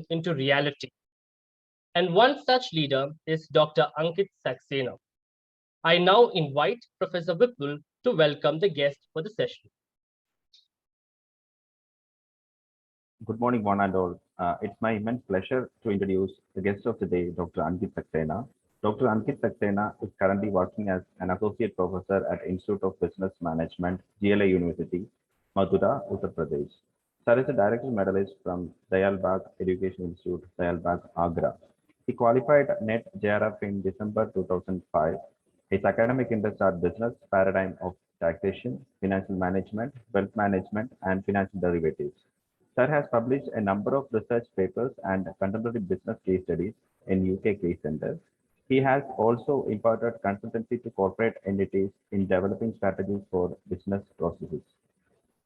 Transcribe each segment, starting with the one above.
into reality. And one such leader is Dr. Ankit Saxena. I now invite Professor Vipul to welcome the guest for the session. Good morning, one and all. It's my immense pleasure to introduce the guest of the day, Dr. Ankit Saxena. Dr. Ankit Saxena is currently working as an associate professor at Institute of Business Management, GLA University, Mathura, Uttar Pradesh. Sir is a director medalist from Dayal Education Institute, Dayal Agra. He qualified NET JRF in December 2005. His academic interests are business paradigm of taxation, financial management, wealth management, and financial derivatives. Sir has published a number of research papers and contemporary business case studies in UK case centers. He has also imparted consultancy to corporate entities in developing strategies for business processes.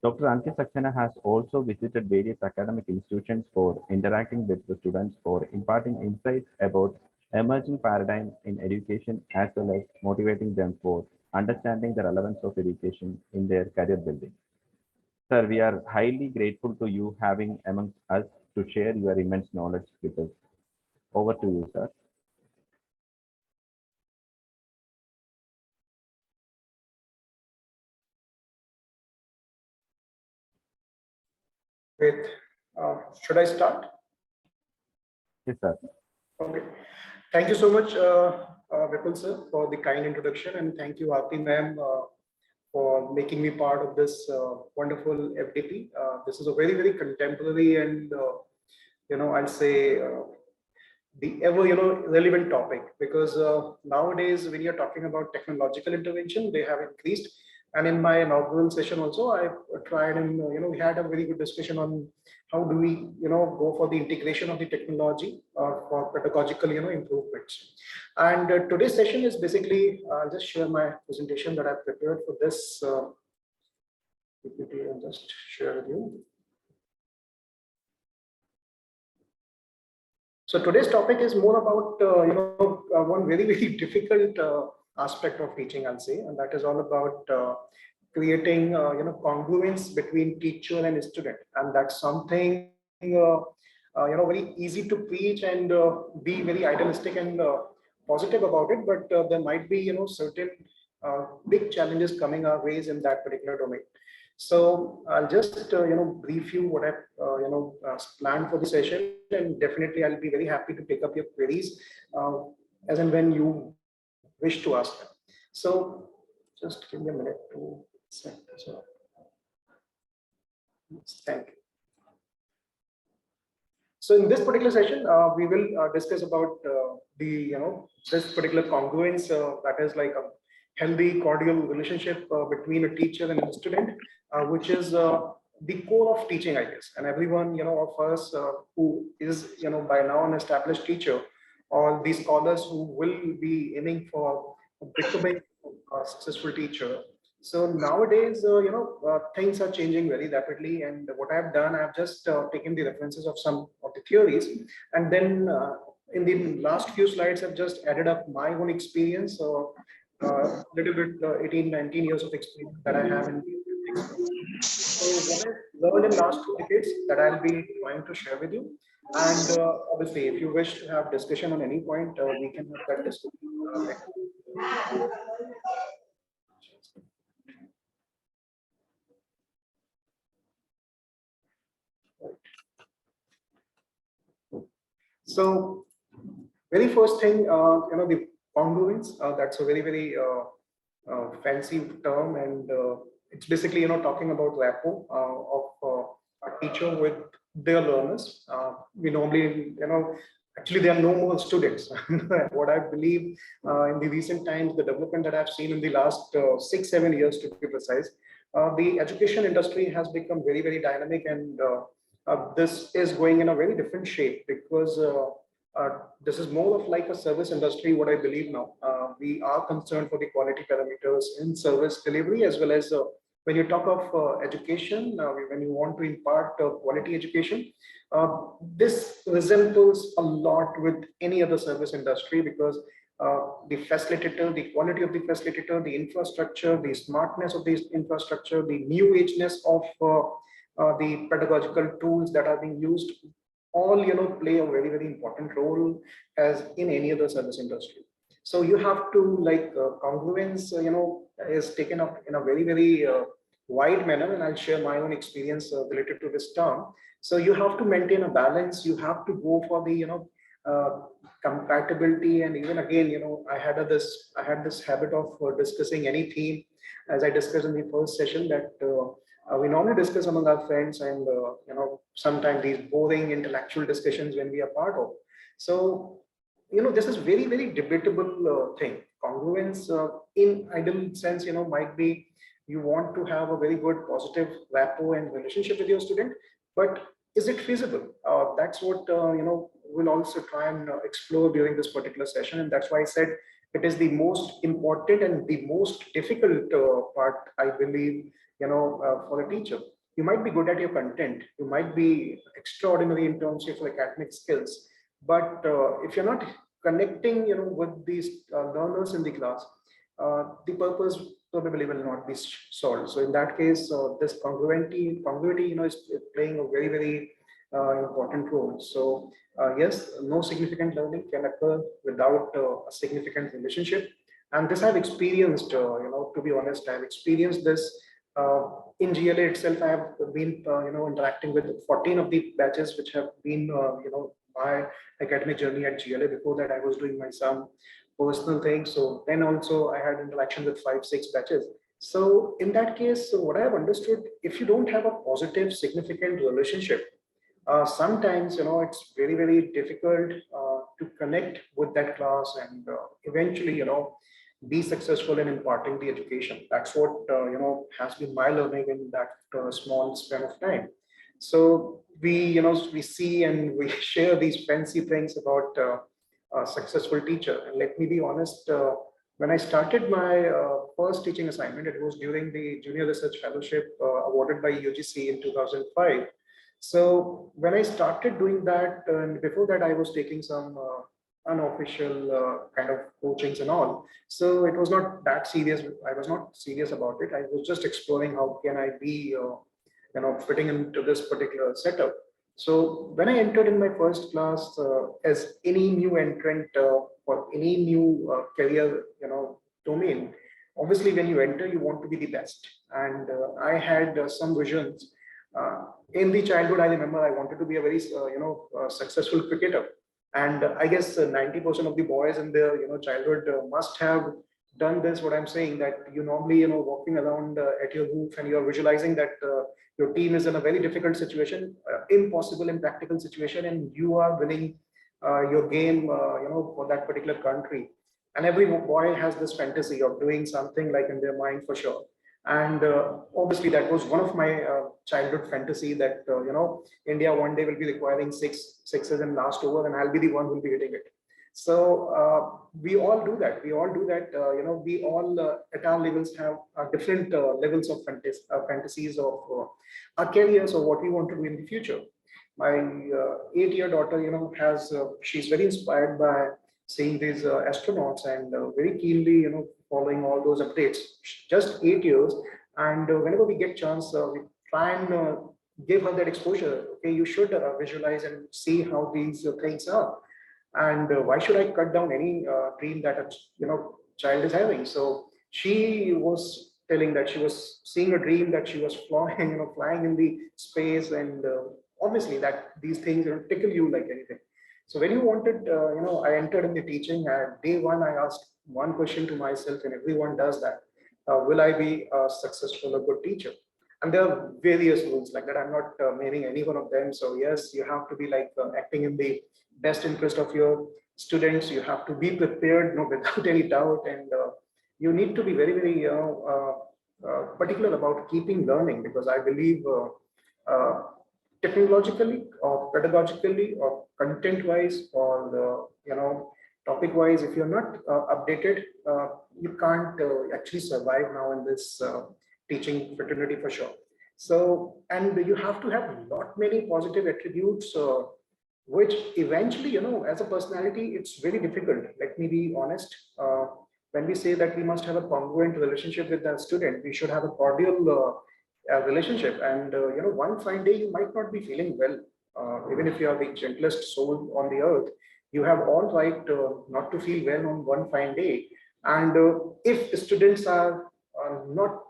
Dr. Ankit Saxena has also visited various academic institutions for interacting with the students for imparting insights about emerging paradigms in education as well as motivating them for understanding the relevance of education in their career building. Sir, we are highly grateful to you having amongst us to share your immense knowledge with us. Over to you, sir. Great. Should I start? Yes, sir. Okay. Thank you so much, Vipul sir, for the kind introduction, and thank you, Aarti ma'am, for making me part of this wonderful FDP. This is a very, very contemporary and I'll say the ever relevant topic, because nowadays when you're talking about technological intervention, they have increased. And in my inaugural session also, I tried and we had a very good discussion on how do we go for the integration of the technology for pedagogical improvements. And today's session is basically I'll just share my presentation that I've prepared for this PPT and just share with you. So today's topic is more about one very, very difficult aspect of teaching, I'll say, and that is all about creating congruence between teacher and student, and that's something very easy to preach and be very idealistic and positive about it, but there might be certain big challenges coming our ways in that particular domain. So I'll just brief you what I've planned for the session, and definitely I'll be very happy to pick up your queries as and when you wish to ask them. So just give me a minute to set this up. Thank you. So in this particular session, we will discuss about this particular congruence that is like a healthy, cordial relationship between a teacher and a student, which is the core of teaching, I guess. And everyone, of us who is, by now an established teacher, or these scholars who will be aiming for becoming a successful teacher. So nowadays, things are changing very rapidly. And what I've done, I've just taken the references of some of the theories, and then in the last few slides, I've just added up my own experience. So little bit 18, 19 years of experience that I have in so what I've learned in last 2 decades that I'll be trying to share with you. And obviously, if you wish to have discussion on any point, we can have that discussion. So very first thing, the congruence, that's a very, very fancy term, and it's basically talking about rapport of a teacher with their learners. We normally actually there are no more students. What I believe in the recent times, the development that I've seen in the last 6-7 years to be precise, the education industry has become very, very dynamic, and this is going in a very different shape, because this is more of like a service industry, what I believe now. We are concerned for the quality parameters in service delivery, as well as when you talk of education, when you want to impart quality education, this resembles a lot with any other service industry, because the facilitator, the quality of the facilitator, the infrastructure, the smartness of the infrastructure, the new ageness of the pedagogical tools that are being used, all play a very very important role as in any other service industry. So you have to like congruence is taken up in a very very wide manner, and I'll share my own experience related to this term. So you have to maintain a balance, you have to go for the uh, compatibility, and even again I had this habit of discussing any theme, as I discussed in the first session, that we normally discuss among our friends, and sometimes these boring intellectual discussions when we are part of. So this is very very debatable thing. Congruence in ideal sense might be you want to have a very good positive rapport and relationship with your student, but is it feasible? That's what we'll also try and explore during this particular session, and that's why I said it is the most important and the most difficult part, I believe, for a teacher. You might be good at your content, you might be extraordinary in terms of academic skills, but if you're not connecting with these learners in the class, the purpose probably will not be solved. So in that case, this congruity is playing a very very important role. So yes, no significant learning can occur without a significant relationship, and this I've experienced. To be honest, I've experienced this in GLA itself. I have been interacting with 14 of the batches which have been my academic journey at GLA. Before that, I was doing my some personal things. So then also I had interaction with 5-6 batches. So in that case, so what I have understood, if you don't have a positive, significant relationship, sometimes it's very very difficult to connect with that class, and eventually be successful in imparting the education. That's what has been my learning in that small span of time. So we see and we share these fancy things about a successful teacher. And let me be honest, when I started my first teaching assignment, it was during the Junior Research Fellowship awarded by UGC in 2005. So when I started doing that, and before that I was taking some unofficial kind of coachings and all. So it was not that serious. I was not serious about it. I was just exploring how can I be fitting into this particular setup. So when I entered in my first class, as any new entrant for any new career, domain, obviously when you enter, you want to be the best. And I had some visions. In the childhood, I remember I wanted to be a very, successful cricketer. And I guess 90% of the boys in their, childhood must have done this. What I'm saying, that you normally, walking around at your roof and you're visualizing that your team is in a very difficult situation, impossible, impractical situation, and you are winning your game, for that particular country. And every boy has this fantasy of doing something like in their mind for sure. And obviously that was one of my childhood fantasy, that India one day will be requiring sixes in last over, and I'll be the one who will be hitting it. So we all do that. We all do that. We all at our levels have different levels of fantasies of our careers or what we want to do in the future. My 8-year daughter, has she's very inspired by seeing these astronauts, and very keenly, following all those updates. Just 8 years, and whenever we get chance, we try and give her that exposure. Okay, you should visualize and see how these things are, and why should I cut down any dream that a child is having? So she was telling that she was seeing a dream that she was flying, flying in the space, and obviously that these things tickle you like anything. So when you wanted, I entered in the teaching. At day one, I asked one question to myself, and everyone does that: will I be a successful, a good teacher? And there are various rules like that. I'm not naming any one of them. So yes, you have to be like acting in the best interest of your students. You have to be prepared, without any doubt, and you need to be very, very particular about keeping learning, because I believe technologically or pedagogically or content-wise or topic-wise, if you're not updated, you can't actually survive now in this teaching fraternity for sure. So, and you have to have lot many positive attributes, which eventually, as a personality, it's very difficult. Let me be honest. When we say that we must have a congruent relationship with the student, we should have a cordial relationship. And one fine day you might not be feeling well. even if you are the gentlest soul on the earth, you have all right not to feel well on one fine day. And if students are not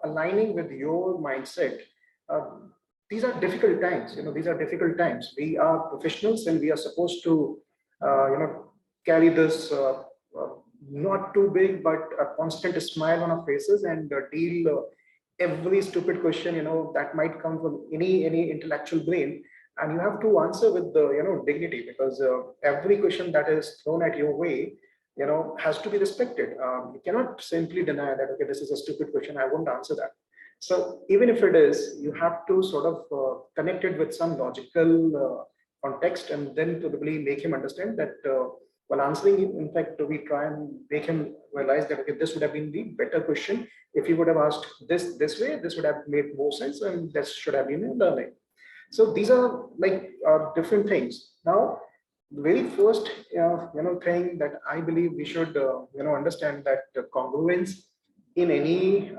aligning with your mindset, uh, these are difficult times. These are difficult times. We are professionals and we are supposed to, carry this not too big, but a constant smile on our faces and deal every stupid question, that might come from any intellectual brain, and you have to answer with the, dignity, because every question that is thrown at your way, has to be respected. You cannot simply deny that, okay, this is a stupid question, I won't answer that. So even if it is, you have to sort of connect it with some logical context, and then probably make him understand that while answering it, in fact, we try and make him realize that, okay, this would have been the better question. If you would have asked this way, this would have made more sense, and this should have been a learning. So these are like different things. Now, the very first thing that I believe we should understand, that congruence in any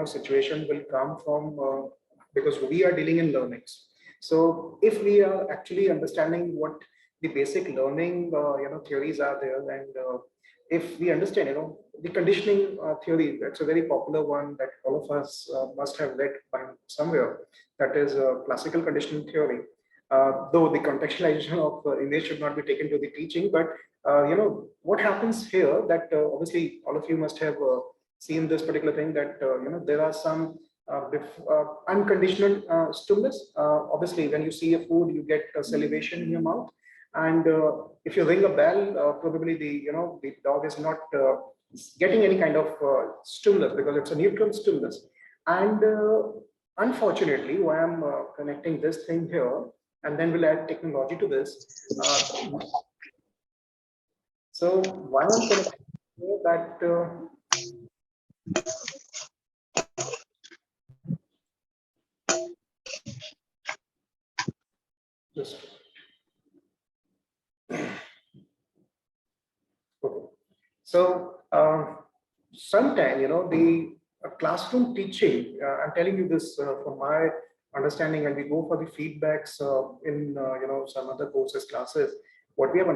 situation will come from because we are dealing in learnings. So if we are actually understanding what the basic learning theories are there, and if we understand the conditioning theory, that's a very popular one that all of us must have read by somewhere, that is classical conditioning theory. Though the contextualization of image should not be taken to the teaching, but what happens here, that obviously all of you must have seen this particular thing, that there are some unconditional stimulus. Obviously, when you see a food, you get salivation in your mouth, and if you ring a bell, probably the dog is not getting any kind of stimulus, because it's a neutral stimulus. And unfortunately, why I'm connecting this thing here, and then we'll add technology to this. So why I'm connecting here, that just okay. So sometime, the classroom teaching, I'm telling you this from my understanding, and we go for the feedbacks in some other courses, classes. What we have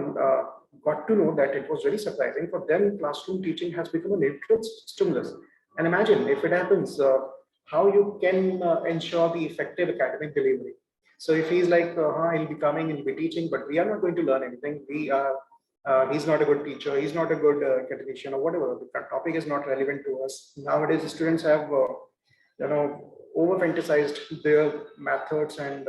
got to know, that it was very surprising for them. Classroom teaching has become a neutral stimulus. And imagine if it happens, how you can ensure the effective academic delivery. So if he's like, he'll be coming, he'll be teaching, but we are not going to learn anything. We are he's not a good teacher, he's not a good academician, or whatever. The topic is not relevant to us. Nowadays, the students have, over fantasized their methods and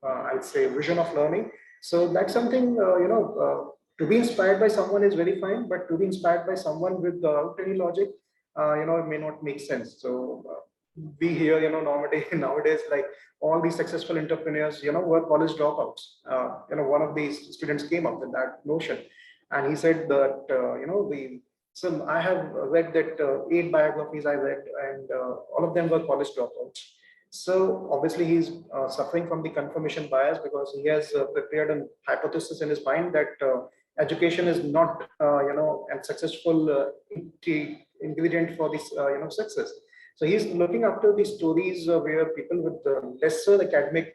I'd say vision of learning. So that's something, to be inspired by someone is very fine, but to be inspired by someone without any logic, it may not make sense. So we hear, nowadays, like all these successful entrepreneurs, were college dropouts. One of these students came up with that notion, and he said that, so I have read that 8 biographies I read, and all of them were college dropouts. So obviously he's suffering from the confirmation bias, because he has prepared a hypothesis in his mind that education is not, a successful ingredient for this, success. So he's looking after the stories where people with lesser academic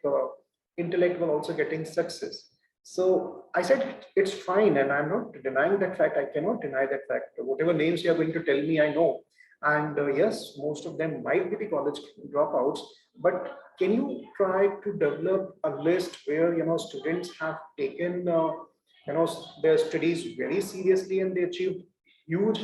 intellect were also getting success. So I said, it's fine, and I'm not denying that fact. I cannot deny that fact. Whatever names you are going to tell me, I know. And yes, most of them might be the college dropouts, but can you try to develop a list where, students have taken, their studies very seriously, and they achieved huge,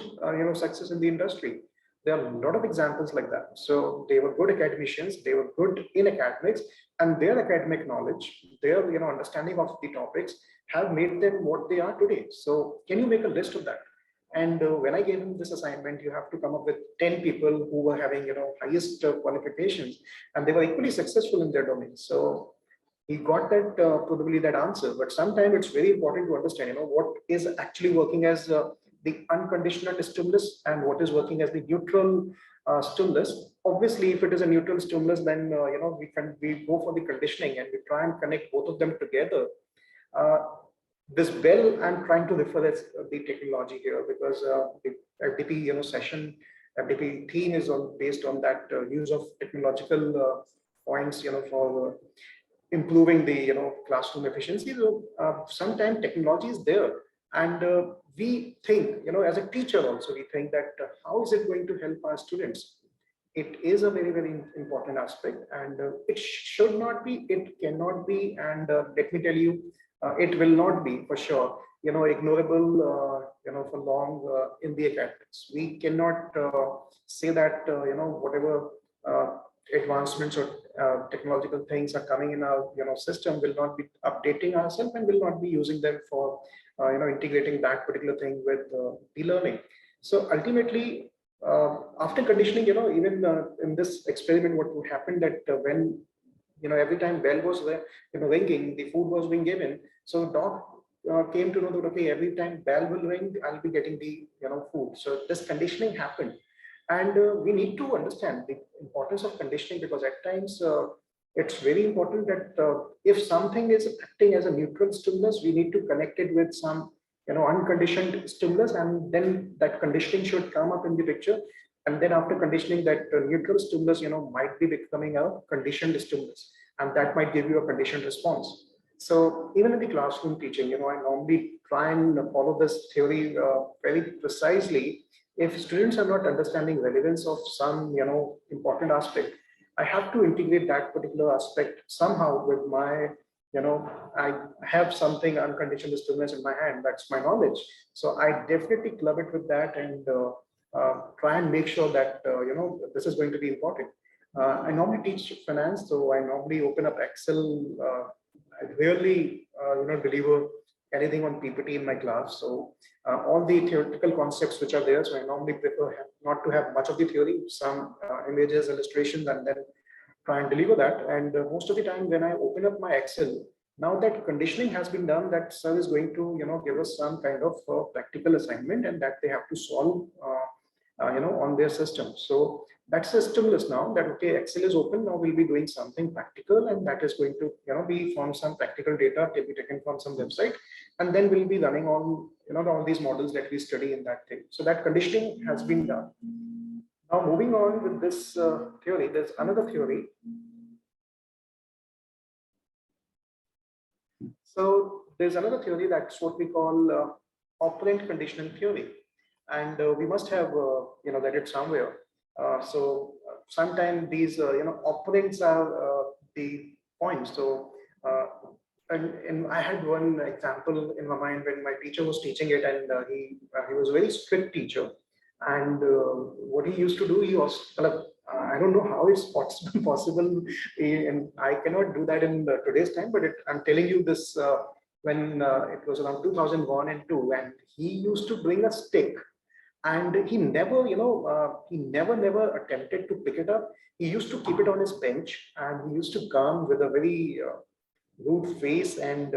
success in the industry? There are a lot of examples like that. So they were good academicians, they were good in academics, and their academic knowledge, their understanding of the topics have made them what they are today. So can you make a list of that? And when I gave him this assignment, you have to come up with 10 people who were having highest qualifications, and they were equally successful in their domain. So he got that probably that answer. But sometimes it's very important to understand what is actually working as the unconditional stimulus and what is working as the neutral stimulus. Obviously, if it is a neutral stimulus, then we go for the conditioning, and we try and connect both of them together. This bell, I'm trying to refer as the technology here, because the FDP session, FDP theme is based on that use of technological points for improving the classroom efficiency. So sometimes technology is there, and we think, as a teacher also, we think that how is it going to help our students? It is a very, very important aspect, and it should not be, it cannot be, and let me tell you, it will not be for sure, ignorable, for long in the academics. We cannot say that, whatever advancements or technological things are coming in our, system, will not be updating ourselves and will not be using them for, integrating that particular thing with the learning. So ultimately, after conditioning, even in this experiment, what happened that when, every time bell was ringing, the food was being given. So dog came to know that, okay, every time bell will ring, I'll be getting the, food. So this conditioning happened. And we need to understand the importance of conditioning, because at times it's very important that if something is acting as a neutral stimulus, we need to connect it with some unconditioned stimulus, and then that conditioning should come up in the picture. And then after conditioning, that neutral stimulus might be becoming a conditioned stimulus, and that might give you a conditioned response. So even in the classroom teaching, I normally try and follow this theory very precisely. If students are not understanding relevance of some important aspect, I have to integrate that particular aspect somehow with my, I have something unconditioned stimulus in my hand, that's my knowledge. So I definitely club it with that, and try and make sure that, this is going to be important. I normally teach finance, so I normally open up Excel. I rarely, deliver anything on PPT in my class. So all the theoretical concepts which are there, so I normally prefer not to have much of the theory, some images, illustrations, and then try and deliver that. And most of the time when I open up my Excel, now that conditioning has been done, that sir is going to, give us some kind of practical assignment, and that they have to solve, on their system. So that's a stimulus now, that okay, Excel is open, now we'll be doing something practical, and that is going to, be from some practical data to be taken from some website, and then we'll be running on, all these models that we study in that thing. So that conditioning has been done. Now moving on with this theory, there's another theory. So there's another theory, that's what we call operant conditional theory, and we must have read it somewhere. So sometimes these operands are the points. So and I had one example in my mind when my teacher was teaching it, and he was a very strict teacher. And what he used to do, he was, I don't know how it's possible, and I cannot do that in today's time, but I'm telling you this when it was around 2001 and 2, and he used to bring a stick, and he never, he never attempted to pick it up. He used to keep it on his bench, and he used to come with a very rude face, and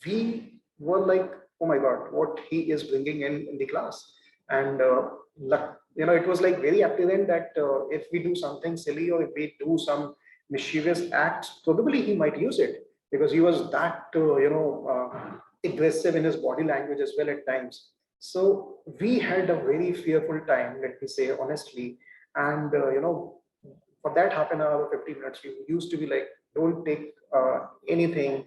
we were like, oh my God, what he is bringing in the class. And it was like very apparent that if we do something silly, or if we do some mischievous acts, probably he might use it, because he was that aggressive in his body language as well at times. So we had a very fearful time, let me say honestly. And for that half an hour or 50 minutes, we used to be like, don't take anything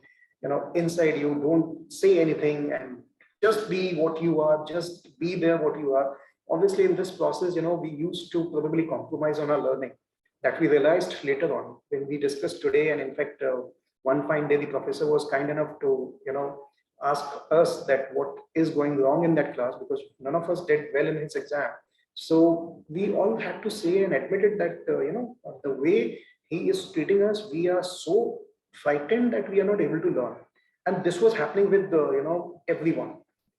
inside you, don't say anything, and just be what you are, just be there what you are. Obviously in this process, we used to probably compromise on our learning, that we realized later on when we discussed today. And in fact, one fine day the professor was kind enough to ask us that what is going wrong in that class, because none of us did well in his exam. So we all had to say and admitted that the way he is treating us, we are so frightened that we are not able to learn. And this was happening with everyone.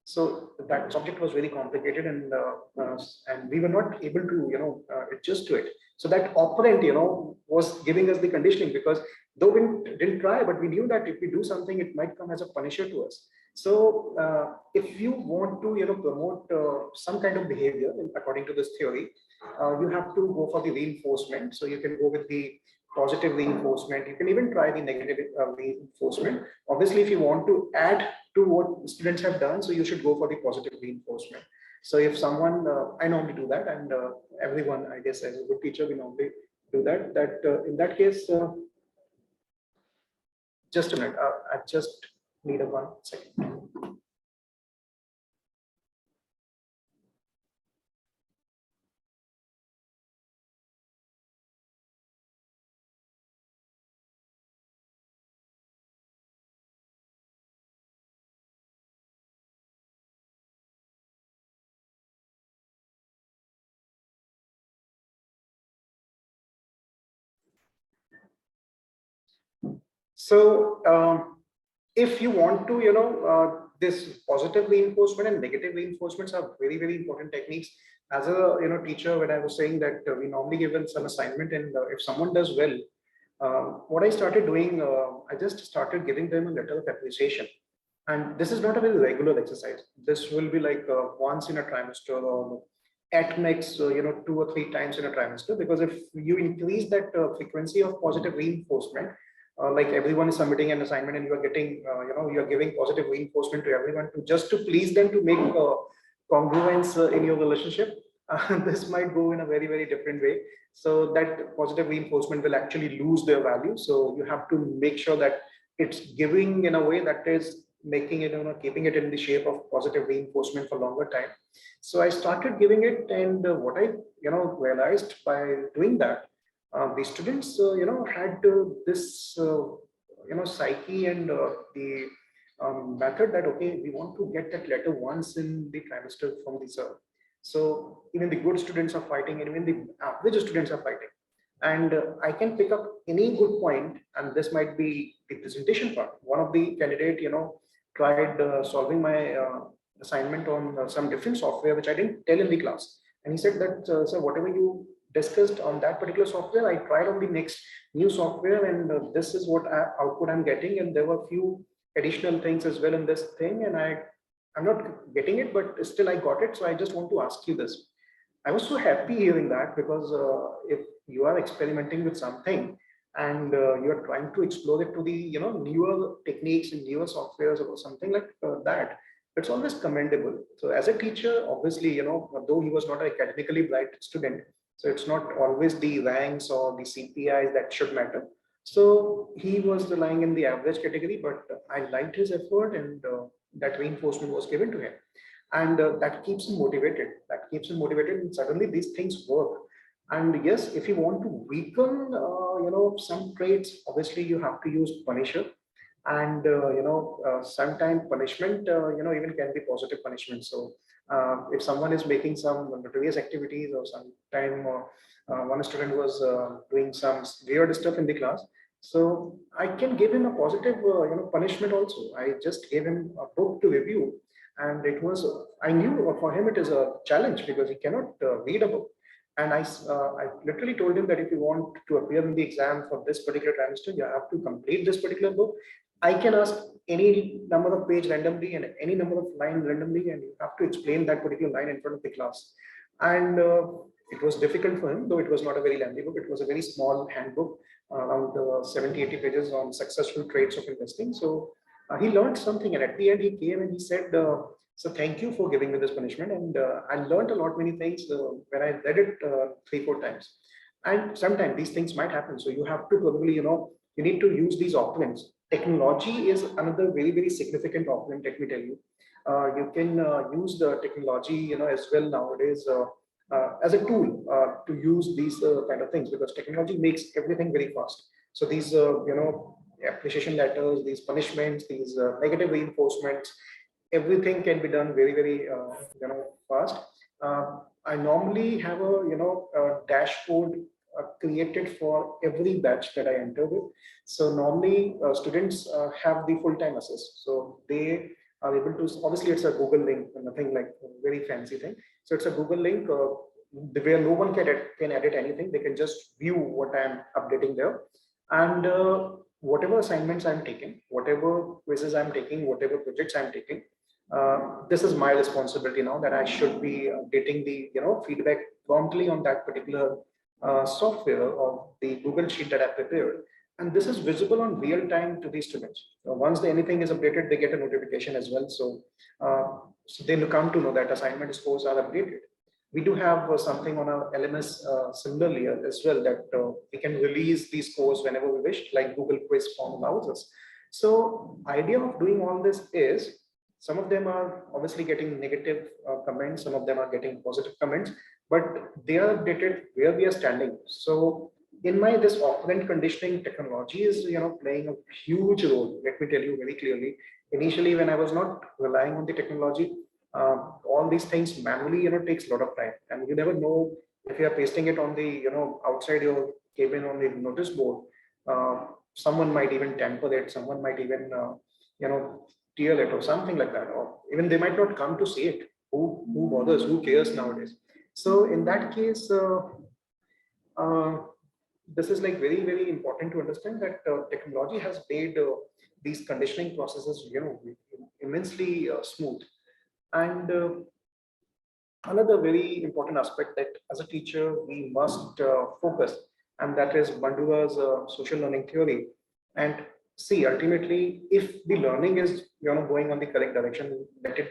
So that subject was very complicated, and we were not able to adjust to it. So that operant was giving us the conditioning, because though we didn't try, but we knew that if we do something, it might come as a punisher to us. So if you want to promote some kind of behavior according to this theory, you have to go for the reinforcement. So you can go with the positive reinforcement. You can even try the negative reinforcement. Obviously, if you want to add to what students have done, so you should go for the positive reinforcement. So if someone, I normally do that, and everyone, I guess, as a good teacher, we normally do that. In that case, Just a minute. I just need a 1 second. So if you want to, this positive reinforcement and negative reinforcements are very, very important techniques. As a teacher, when I was saying that we normally give them some assignment, and if someone does well, what I started doing, I just started giving them a letter of appreciation. And this is not a very regular exercise. This will be like once in a trimester, or at max, 2 or 3 times in a trimester. Because if you increase that frequency of positive reinforcement, like everyone is submitting an assignment and you are getting, you are giving positive reinforcement to everyone to just to please them, to make congruence in your relationship, this might go in a very, very different way. So that positive reinforcement will actually lose their value. So you have to make sure that it's giving in a way that is making it, keeping it in the shape of positive reinforcement for longer time. So I started giving it, and what I, realized by doing that, the students, had this, psyche and the method that, okay, we want to get that letter once in the trimester from the sir. So even the good students are fighting, and even the average students are fighting. And I can pick up any good point, and this might be the presentation part. One of the candidate, tried solving my assignment on some different software, which I didn't tell in the class. And he said that, sir, whatever you discussed on that particular software, I tried on the next new software, and this is what output I'm getting. And there were a few additional things as well in this thing, and I'm not getting it, but still I got it. So I just want to ask you this. I was so happy hearing that, because if you are experimenting with something and you are trying to explore it to the newer techniques and newer softwares or something like that, it's always commendable. So as a teacher, obviously, though he was not an academically bright student, so it's not always the ranks or the CPIs that should matter. So he was lying in the average category, but I liked his effort, and that reinforcement was given to him. And that keeps him motivated. That keeps him motivated, and suddenly these things work. And yes, if you want to weaken, some traits, obviously you have to use punisher. And sometimes punishment, even can be positive punishment. So if someone is making some notorious activities, or sometime one student was doing some weird stuff in the class, so I can give him a positive, punishment also. I just gave him a book to review, and it was, I knew for him it is a challenge, because he cannot read a book. And I literally told him that if you want to appear in the exam for this particular trimester, you have to complete this particular book. I can ask any number of page randomly and any number of line randomly, and you have to explain that particular line in front of the class. And it was difficult for him, though it was not a very lengthy book. It was a very small handbook, around 70-80 pages on successful traits of investing. So he learned something, and at the end he came and he said, so thank you for giving me this punishment. And I learned a lot, many things when I read it 3-4 times. And sometimes these things might happen. So you have to probably, you need to use these opponents. Technology is another very, very significant opponent, let me tell you. You can use the technology, as well nowadays as a tool to use these kind of things, because technology makes everything very fast. So these, appreciation letters, these punishments, these negative reinforcements, everything can be done very, very fast. I normally have a dashboard created for every batch that I enter with. So normally students have the full-time assist. So they are able to, obviously it's a Google link, nothing like a very fancy thing. So it's a Google link where no one can edit anything. They can just view what I'm updating there. And whatever assignments I'm taking, whatever quizzes I'm taking, whatever projects I'm taking, this is my responsibility now, that I should be getting the feedback promptly on that particular software of the Google sheet that I prepared. And this is visible on real time to the students. Once anything is updated, they get a notification as well. So, so they come to know that assignment scores are updated. We do have something on our LMS similarly as well, that we can release these scores whenever we wish, like Google Quiz form allows us. So idea of doing all this is, some of them are obviously getting negative comments, some of them are getting positive comments, but they are updated where we are standing. So in my, this operant conditioning technology is, playing a huge role. Let me tell you very clearly. Initially, when I was not relying on the technology, all these things manually, takes a lot of time, and you never know if you are pasting it on the, outside your cabin on the notice board. Someone might even tamper it, someone might even, tear it or something like that, or even they might not come to see it. Who bothers? Who cares nowadays? So in that case, uh, this is like very, very important to understand that technology has made these conditioning processes, immensely smooth. And another very important aspect that as a teacher we must focus, and that is Bandura's social learning theory. And see, ultimately, if the learning is, going on the correct direction, let it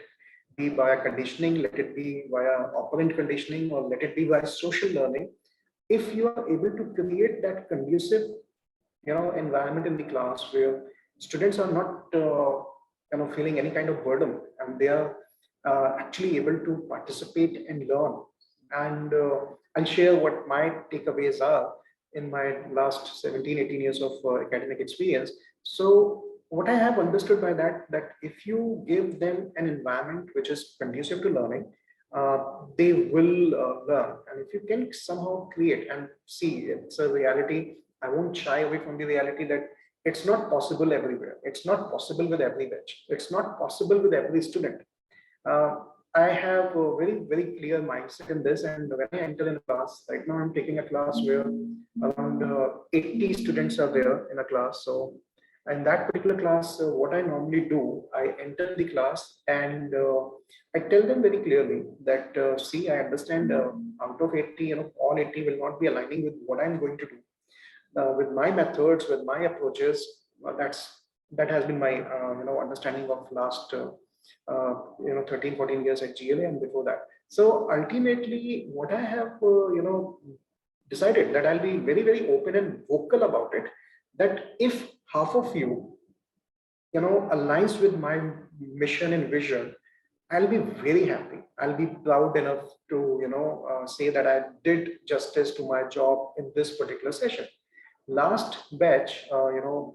be via conditioning, let it be via operant conditioning, or let it be via social learning. If you are able to create that conducive, environment in the class where students are not, feeling any kind of burden, and they are actually able to participate and learn. And I'll share what my takeaways are in my last 17, 18 years of academic experience. So what I have understood by that, that if you give them an environment which is conducive to learning, they will learn. And if you can somehow create, and see, it's a reality, I won't shy away from the reality that it's not possible everywhere. It's not possible with every batch. It's not possible with every student. uh, I have a very, very clear mindset in this. And when I enter in a class, right now I'm taking a class where around 80 students are there in a class. So in that particular class, what I normally do, I enter the class and I tell them very clearly that, see, I understand out of 80, all 80 will not be aligning with what I'm going to do. With my methods, with my approaches, that has been my, understanding of last 13, 14 years at GLA and before that. So ultimately, what I have, decided that I'll be very, very open and vocal about it, that if half of you, aligns with my mission and vision, I'll be very happy. I'll be proud enough to, say that I did justice to my job in this particular session. Last batch,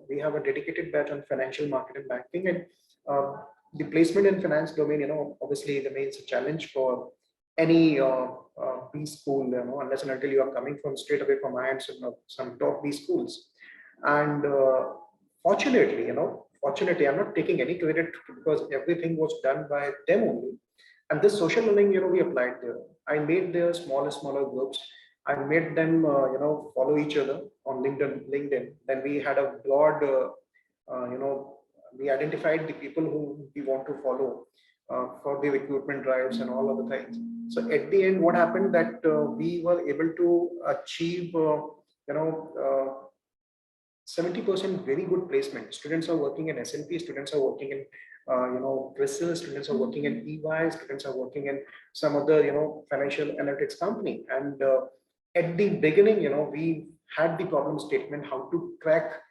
we have a dedicated batch on financial market and banking, and uh, the placement in finance domain, obviously remains a challenge for any B school, unless and until you are coming from straight away from IIMs and some top B schools. And fortunately, fortunately, I'm not taking any credit because everything was done by them only. And this social learning, we applied there. I made their smaller groups. I made them, follow each other on LinkedIn. Then we had a broad, we identified the people who we want to follow for the recruitment drives and all other things. So at the end, what happened that we were able to achieve, 70% very good placement. Students are working in S&P, students are working in, Kristu, students are working in EY, students are working in some other, financial analytics company. And at the beginning, we had the problem statement how to crack,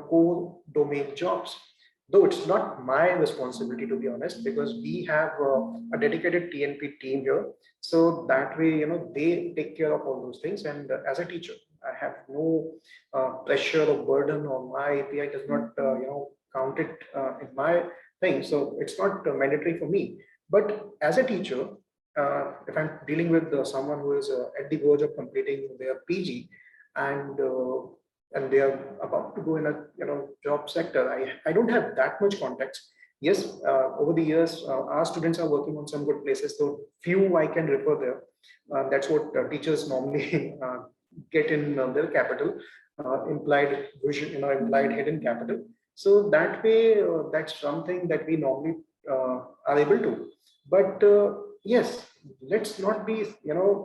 core domain jobs. Though it's not my responsibility, to be honest, because we have a dedicated TNP team here. So that way, they take care of all those things. And as a teacher, I have no pressure or burden, or my API does not, count it in my thing. So it's not mandatory for me. But as a teacher, if I'm dealing with someone who is at the verge of completing their PG, and they are about to go in a, job sector, I don't have that much context. Yes, over the years, our students are working on some good places, so few I can refer there. That's what teachers normally get in their capital, implied vision, implied hidden capital. So that way, that's something that we normally are able to. But yes, let's not be,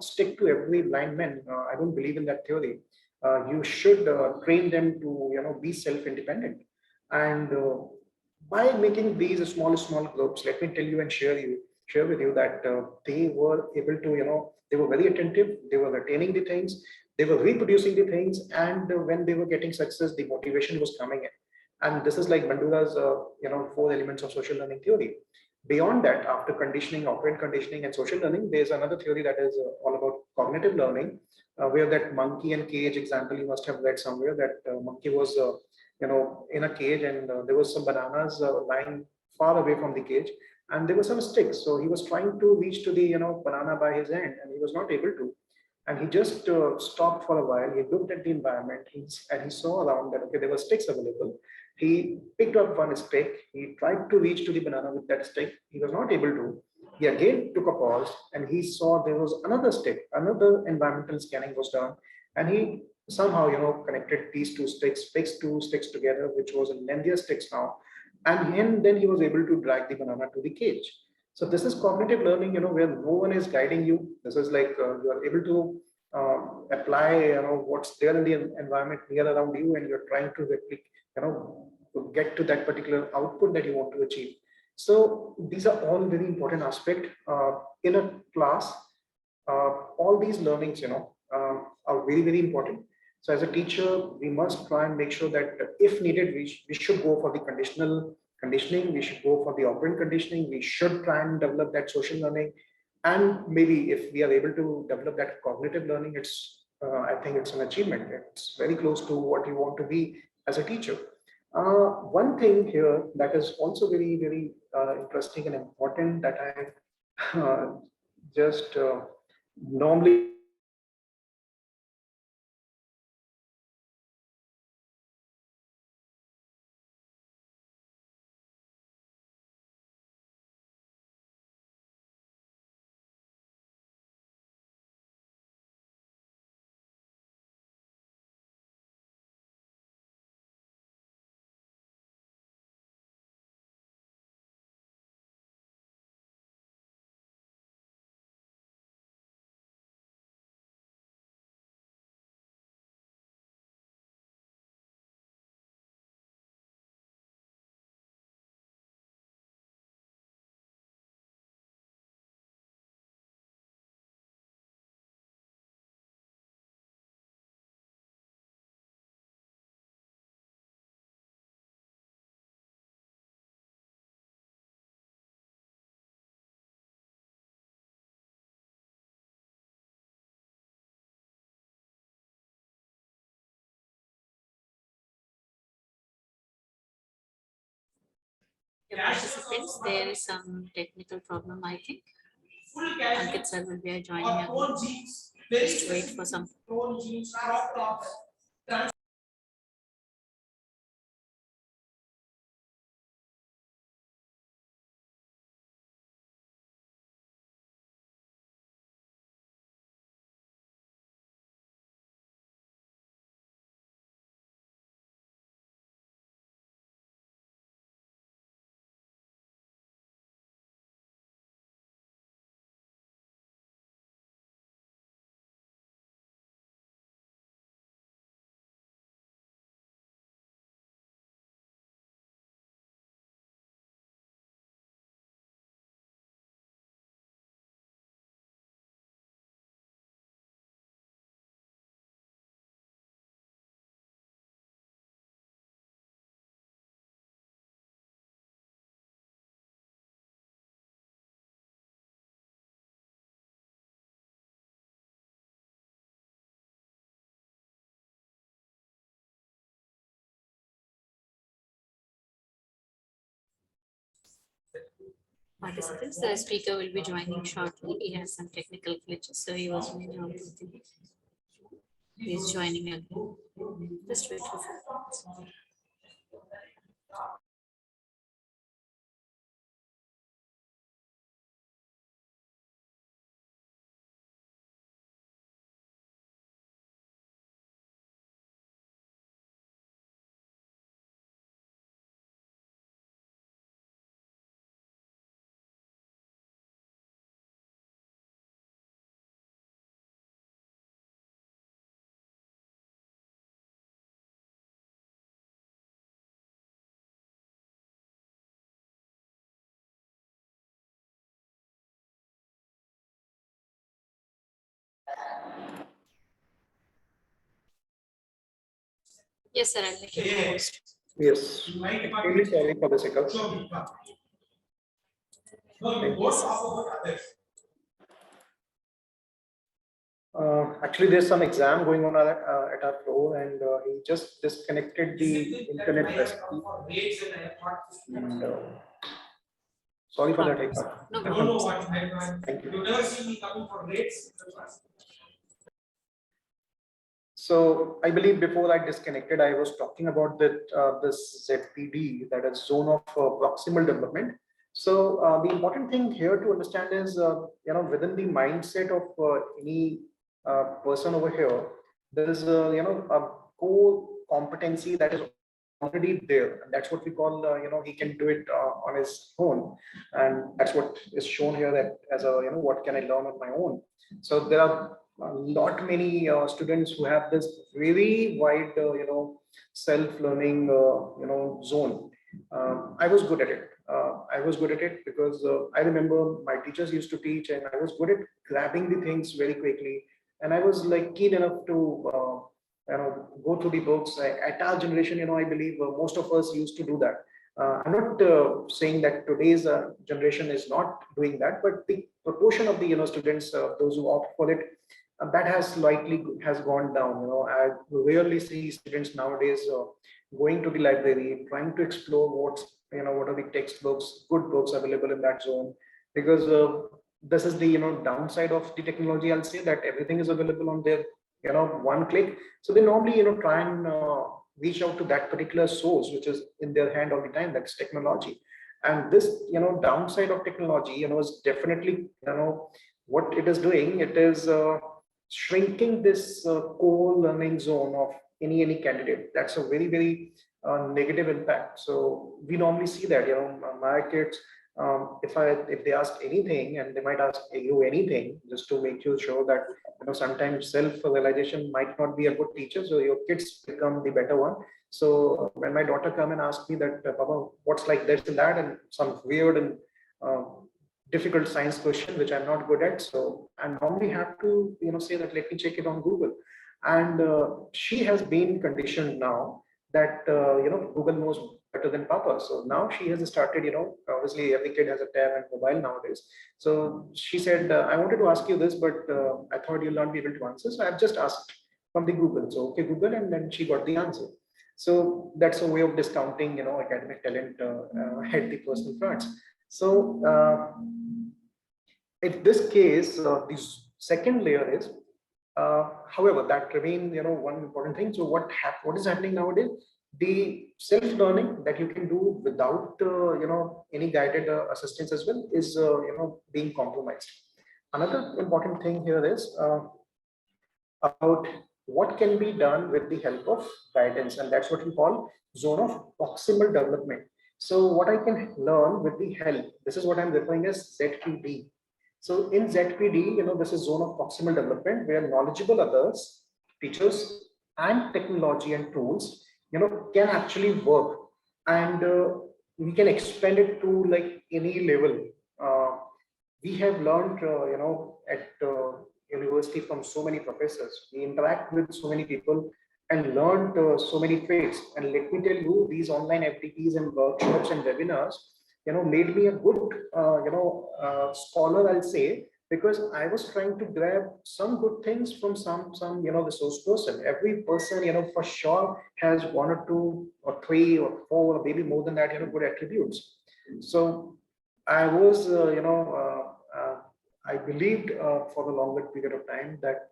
stick to every blind man. I don't believe in that theory. You should train them to, be self-independent. And by making these small groups, let me tell you and share with you that they were able to, they were very attentive. They were retaining the things. They were reproducing the things. And when they were getting success, the motivation was coming in. And this is like Bandura's, 4 elements of social learning theory. Beyond that, after conditioning, operant conditioning, and social learning, there's another theory that is all about cognitive learning, where that monkey and cage example you must have read somewhere. That monkey was, in a cage, and there was some bananas lying far away from the cage, and there were some sticks. So he was trying to reach to the banana by his hand, and he was not able to. And he just stopped for a while. He looked at the environment, and he saw around that okay, there were sticks available. He picked up one stick. He tried to reach to the banana with that stick. He was not able to. He again took a pause, and he saw there was another stick. Another environmental scanning was done, and he somehow connected these two sticks, fixed two sticks together, which was in lengthier sticks now, and then he was able to drag the banana to the cage. So this is cognitive learning, where no one is guiding you. This is like you are able to apply, what's there in the environment near around you, and you're trying to replicate, to get to that particular output that you want to achieve. So these are all very important aspect in a class. All these learnings, are very, very important. So as a teacher, we must try and make sure that if needed, we should go for the conditional conditioning, we should go for the operant conditioning, we should try and develop that social learning. And maybe if we are able to develop that cognitive learning, I think it's an achievement. It's very close to what you want to be as a teacher. One thing here that is also very, very interesting and important that I just normally Participants, there is some technical problem, I think. Ankit sir will be joining again. Just wait for some. Participants, the speaker will be joining shortly. He has some technical glitches, so he was moving out of the. He's joining again. Just wait for a few minutes. Yes, sir, I'll make you the host. Yes, extremely sorry for this hiccup. Actually, there's some exam going on at our floor, and he just disconnected the internet recipe. And, sorry for that hiccup. Thank you. So I believe before I disconnected, I was talking about that this ZPD, that is zone of proximal development. So the important thing here to understand is, within the mindset of any person over here, there is a core competency that is already there, and that's what we call he can do it on his own, and that's what is shown here, that as a what can I learn on my own. So there are a lot many students who have this very wide self-learning zone. I was good at it. Because I remember my teachers used to teach, and I was good at grabbing the things very quickly, and I was like keen enough to go through the books. At our generation, I believe most of us used to do that. I'm not saying that today's generation is not doing that, but the proportion of the students, those who opt for it, that has slightly has gone down. I rarely see students nowadays going to the library, trying to explore what are the textbooks, good books available in that zone, because this is the downside of the technology. I'll say that everything is available on their one click. So they normally try and reach out to that particular source which is in their hand all the time, that's technology. And this downside of technology is definitely what it is doing. It is shrinking this core learning zone of any candidate. That's a very, very negative impact. So we normally see that my kids, if they ask anything, and they might ask you anything, just to make you sure that sometimes self-realization might not be a good teacher, so your kids become the better one. So when my daughter come and ask me that, Papa, what's like this and that, and some weird and difficult science question which I'm not good at, so I normally have to say that let me check it on Google. And she has been conditioned now that Google knows better than Papa. So now she has started, obviously every kid has a tab and mobile nowadays. So she said, I wanted to ask you this, but I thought you'll not be able to answer. So I've just asked from the Google. So okay, Google, and then she got the answer. So that's a way of discounting, academic talent at the personal fronts. So in this case, the second layer is, however, that remain one important thing. So what is happening nowadays? The self-learning that you can do without any guided assistance as well is being compromised. Another important thing here is about what can be done with the help of guidance, and that's what we call zone of proximal development. So what I can learn with the help, this is what I'm referring as ZPD. So in ZPD, this is zone of proximal development, where knowledgeable others, teachers, and technology and tools, can actually work, and we can expand it to like any level. We have learned, at university from so many professors. We interact with so many people and learned so many trades. And let me tell you, these online FDPs and workshops and webinars, made me a good, scholar, I'll say, because I was trying to grab some good things from some resource person. Every person, for sure has one or two or three or four or maybe more than that, good attributes. So I was, I believed for the longer period of time that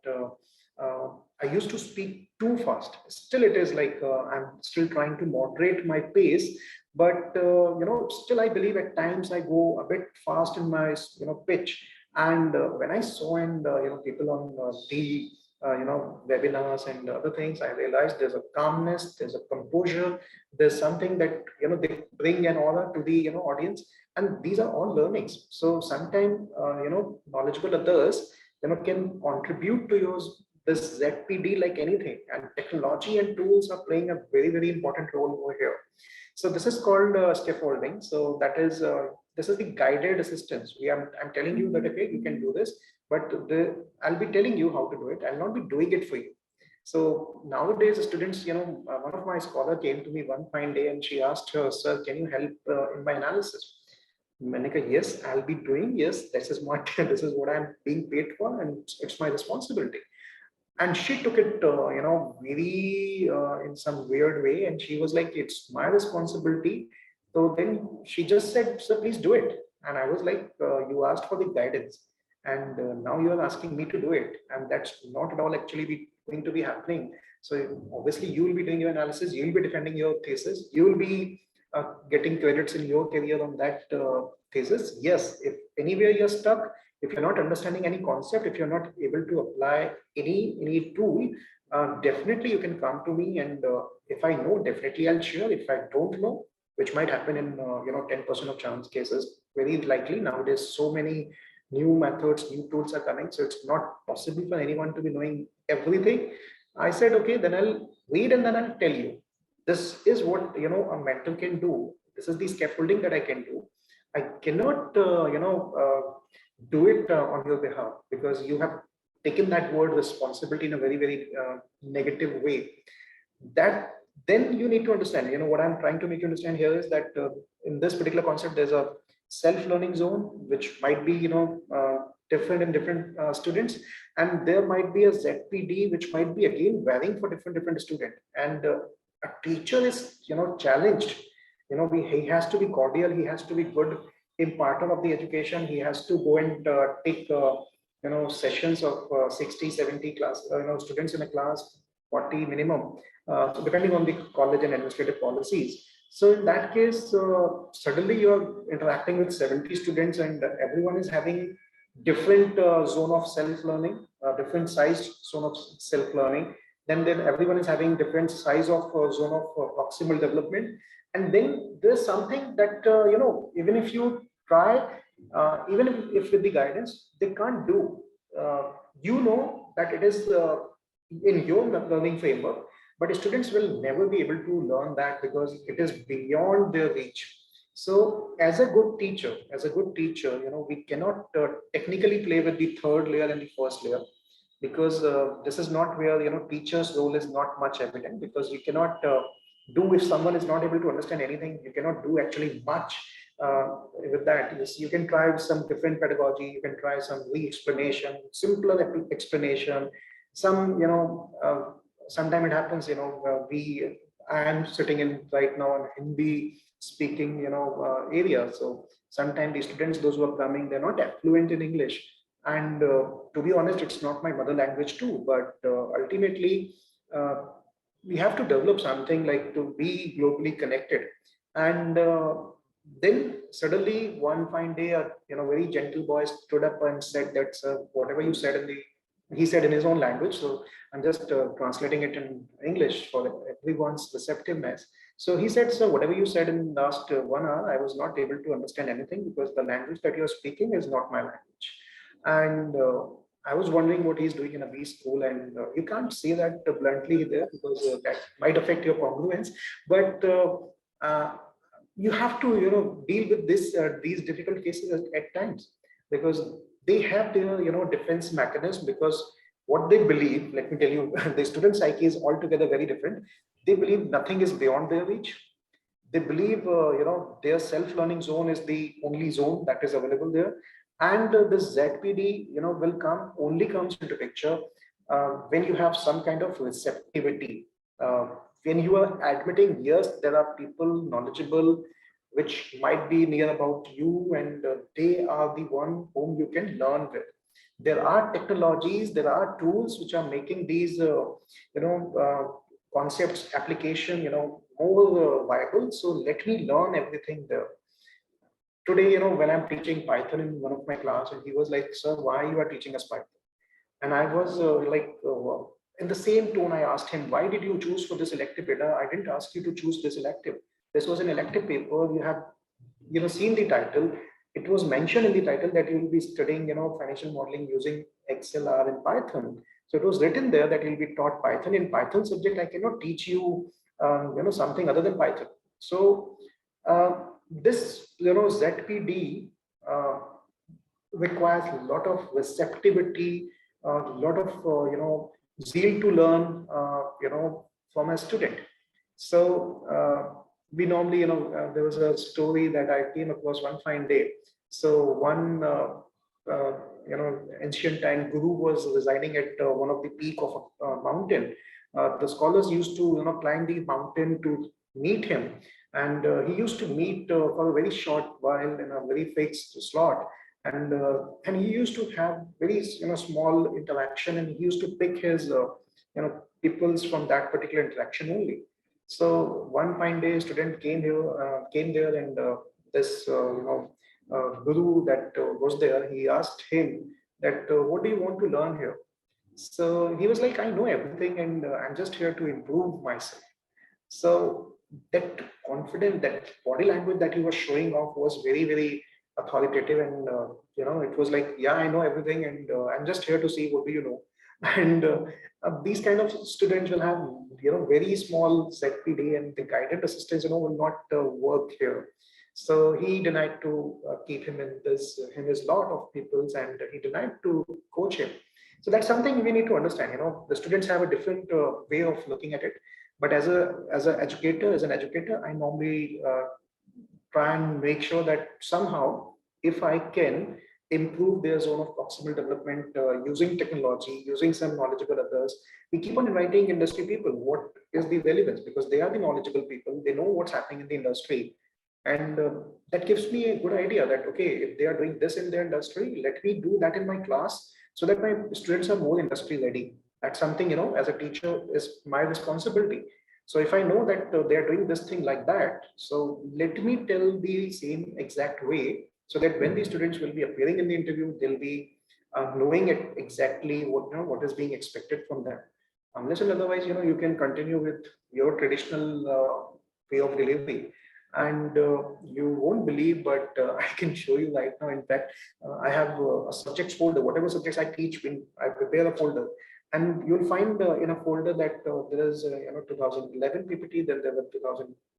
I used to speak too fast. Still, it is like I'm still trying to moderate my pace, but still I believe at times I go a bit fast in my pitch. And when I saw and people on the webinars and other things, I realized there's a calmness, there's a composure, there's something that they bring an aura to the audience, and these are all learnings. So sometimes knowledgeable others can contribute to yours this ZPD like anything, and technology and tools are playing a very, very important role over here. So this is called scaffolding. So that is this is the guided assistance. I'm telling you that okay, you can do this, but I'll be telling you how to do it. I'll not be doing it for you. So nowadays, students, one of my scholar came to me one fine day and she asked her, sir, can you help in my analysis? Manika, yes, I'll be doing. Yes, this is what this is what I'm being paid for, and it's my responsibility. And she took it, very in some weird way, and she was like, "It's my responsibility." So then she just said, "Sir, please do it." And I was like, "You asked for the guidance, and now you are asking me to do it, and that's not at all actually going to be happening." So obviously, you will be doing your analysis, you will be defending your thesis, you will be getting credits in your career on that thesis. Yes, if anywhere you're stuck, if you're not understanding any concept, if you're not able to apply any tool, definitely you can come to me, and if I know, definitely I'll share. If I don't know, which might happen in 10% of chance cases, very likely nowadays so many new methods, new tools are coming, so it's not possible for anyone to be knowing everything. I said, okay, then I'll read and then I'll tell you. This is what a mentor can do. This is the scaffolding that I can do. I cannot do it on your behalf, because you have taken that word responsibility in a very negative way. That then you need to understand, what I'm trying to make you understand here is that in this particular concept, there's a self-learning zone which might be different in different students, and there might be a ZPD which might be again varying for different student. And a teacher is challenged. He has to be cordial, he has to be good imparter of the education, he has to go and take sessions of 60 70 class students in a class, 40 minimum, depending on the college and administrative policies. So in that case, suddenly you're interacting with 70 students, and everyone is having different zone of self-learning, different sized zone of self-learning. Then everyone is having different size of zone of proximal development. And then there's something that, even if you try, even if with the guidance, they can't do. That it is in your learning framework, but students will never be able to learn that because it is beyond their reach. So as a good teacher, we cannot technically play with the third layer and the first layer, because this is not where teacher's role is not much evident, because you cannot do, if someone is not able to understand anything, you cannot do actually much with that. Yes, you can try some different pedagogy, you can try some re-explanation, simpler explanation, some sometime it happens, I am sitting in right now in Hindi speaking area, so sometimes the students, those who are coming, they're not fluent in English. And to be honest, it's not my mother language too, but ultimately we have to develop something like to be globally connected. And then suddenly one fine day, a very gentle boy stood up and said that, whatever you said he said in his own language, so I'm just translating it in English for everyone's receptiveness. So he said, sir, whatever you said in the last 1 hour, I was not able to understand anything, because the language that you're speaking is not my language. And I was wondering what he's doing in a B school, and you can't say that bluntly there, because that might affect your congruence. But you have to, deal with these difficult cases at times, because they have their, defense mechanism. Because what they believe, let me tell you, the student psyche is altogether very different. They believe nothing is beyond their reach. They believe, their self-learning zone is the only zone that is available there. And this ZPD, only comes into picture when you have some kind of receptivity. When you are admitting, yes, there are people knowledgeable, which might be near about you, and they are the one whom you can learn with. There are technologies, there are tools which are making these, concepts, application, more viable. So let me learn everything there. Today, when I'm teaching Python in one of my class, and he was like, sir, why you are teaching us Python? And I was in the same tone, I asked him, why did you choose for this elective, Beta? I didn't ask you to choose this elective. This was an elective paper. You have, seen the title. It was mentioned in the title that you will be studying, financial modeling using XLR and Python. So it was written there that you'll be taught Python. In Python subject, I cannot teach you, something other than Python. So this, ZPD requires a lot of receptivity, a lot of, zeal to learn, from a student. So we normally, there was a story that I came across one fine day. So one, uh, ancient time guru was residing at one of the peak of a mountain. The scholars used to, climb the mountain to meet him, and he used to meet for a very short while in a very fixed slot, and he used to have very small interaction, and he used to pick his peoples from that particular interaction only. So one fine day, student came there, and this guru that was there, he asked him that what do you want to learn here? So he was like, I know everything, and I'm just here to improve myself. So that confidence, that body language that he was showing off was very, very authoritative, and it was like, yeah, I know everything, and I'm just here to see what do you know. And these kind of students will have very small ZPD, and the guided assistance will not work here. So he denied to keep him in his lot of peoples, and he denied to coach him. So that's something we need to understand. The students have a different way of looking at it. But as an educator, I normally try and make sure that somehow, if I can improve their zone of proximal development using technology, using some knowledgeable others, we keep on inviting industry people. What is the relevance? Because they are the knowledgeable people. They know what's happening in the industry. And that gives me a good idea that, okay, if they are doing this in their industry, let me do that in my class so that my students are more industry ready. That's something, as a teacher, is my responsibility. So if I know that they are doing this thing like that, so let me tell the same exact way, so that when the students will be appearing in the interview, they'll be knowing it exactly what is being expected from them. Unless and otherwise, you can continue with your traditional way of delivery, and you won't believe, but I can show you right now. In fact, I have a subjects folder. Whatever subjects I teach, when I prepare a folder, and you'll find in a folder that there is 2011 PPT, then there were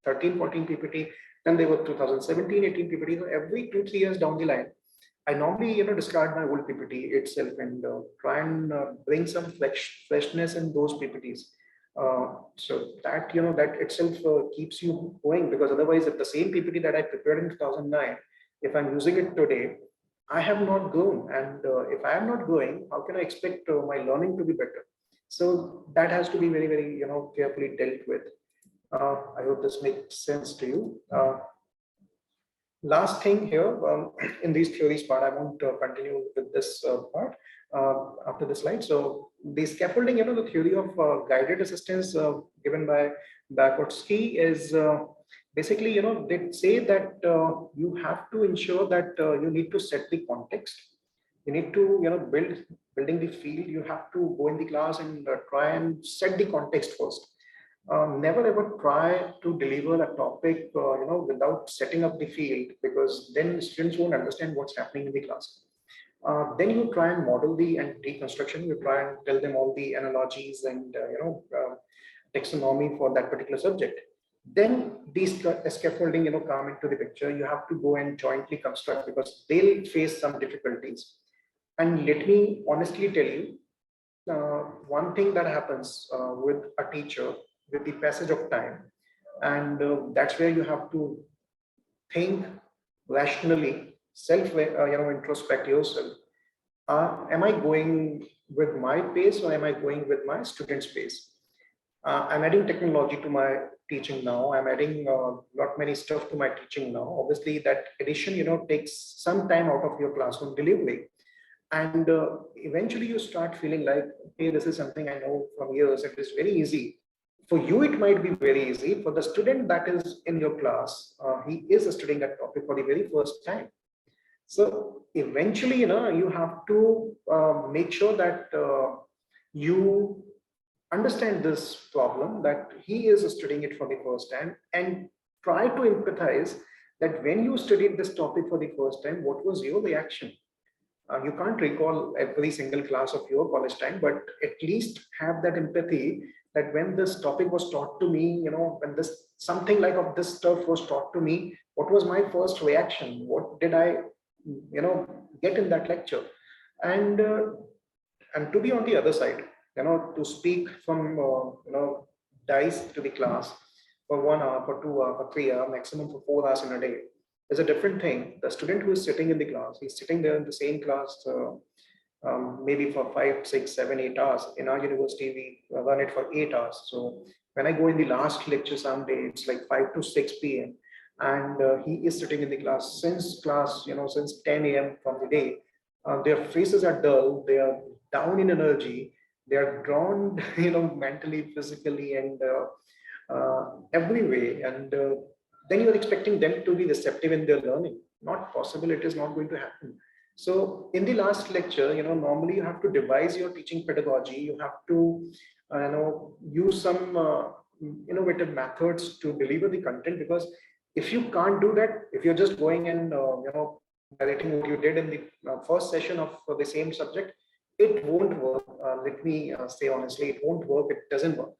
2013-14 PPT, then there were 2017-18 PPT. So every 2-3 years down the line, I normally discard my old PPT itself, and try and bring some freshness in those PPTs. So that that itself keeps you going, because otherwise, if the same PPT that I prepared in 2009, if I'm using it today, I have not grown, and if I am not growing, how can I expect my learning to be better? So that has to be very, very carefully dealt with. I hope this makes sense to you. Last thing here, in these theories part, I won't continue with this part after the slide. So the scaffolding, the theory of guided assistance given by Bakotsky is basically, they say that you have to ensure that you need to set the context. You need to, building the field. You have to go in the class and try and set the context first. Never ever try to deliver a topic, without setting up the field, because then students won't understand what's happening in the class. Then you try and model the and deconstruction. You try and tell them all the analogies and taxonomy for that particular subject. Then these scaffolding, come into the picture. You have to go and jointly construct, because they'll face some difficulties. And let me honestly tell you, one thing that happens with a teacher with the passage of time, and that's where you have to think rationally, introspect yourself. Am I going with my pace, or am I going with my student's pace? I'm adding technology to my teaching now. I'm adding lot many stuff to my teaching now. Obviously, that addition, takes some time out of your classroom delivery. And eventually you start feeling like, okay, this is something I know from years. It is very easy. For you, it might be very easy. For the student that is in your class, he is studying that topic for the very first time. So eventually, you have to make sure that you understand this problem, that he is studying it for the first time, and try to empathize that when you studied this topic for the first time, what was your reaction? You can't recall every single class of your college time, but at least have that empathy that when this topic was taught to me, when this something like of this stuff was taught to me, what was my first reaction? What did I, get in that lecture? And to be on the other side, to speak from, dice to the class for 1 hour, for 2 hours, for 3 hours, maximum for 4 hours in a day is a different thing. The student who is sitting in the class, he's sitting there in the same class, maybe for 5, 6, 7, 8 hours. In our university, we run it for 8 hours. So when I go in the last lecture someday, it's like 5 to 6 p.m. And he is sitting in the class, since 10 a.m. from the day. Their faces are dull, they are down in energy, they are drawn, mentally, physically, and every way. And then you're expecting them to be receptive in their learning. Not possible, it is not going to happen. So in the last lecture, normally you have to devise your teaching pedagogy. You have to, use some innovative methods to deliver the content, because if you can't do that, if you're just going and, narrating what you did in the first session of the same subject, it won't work. Let me say honestly, it won't work. It doesn't work,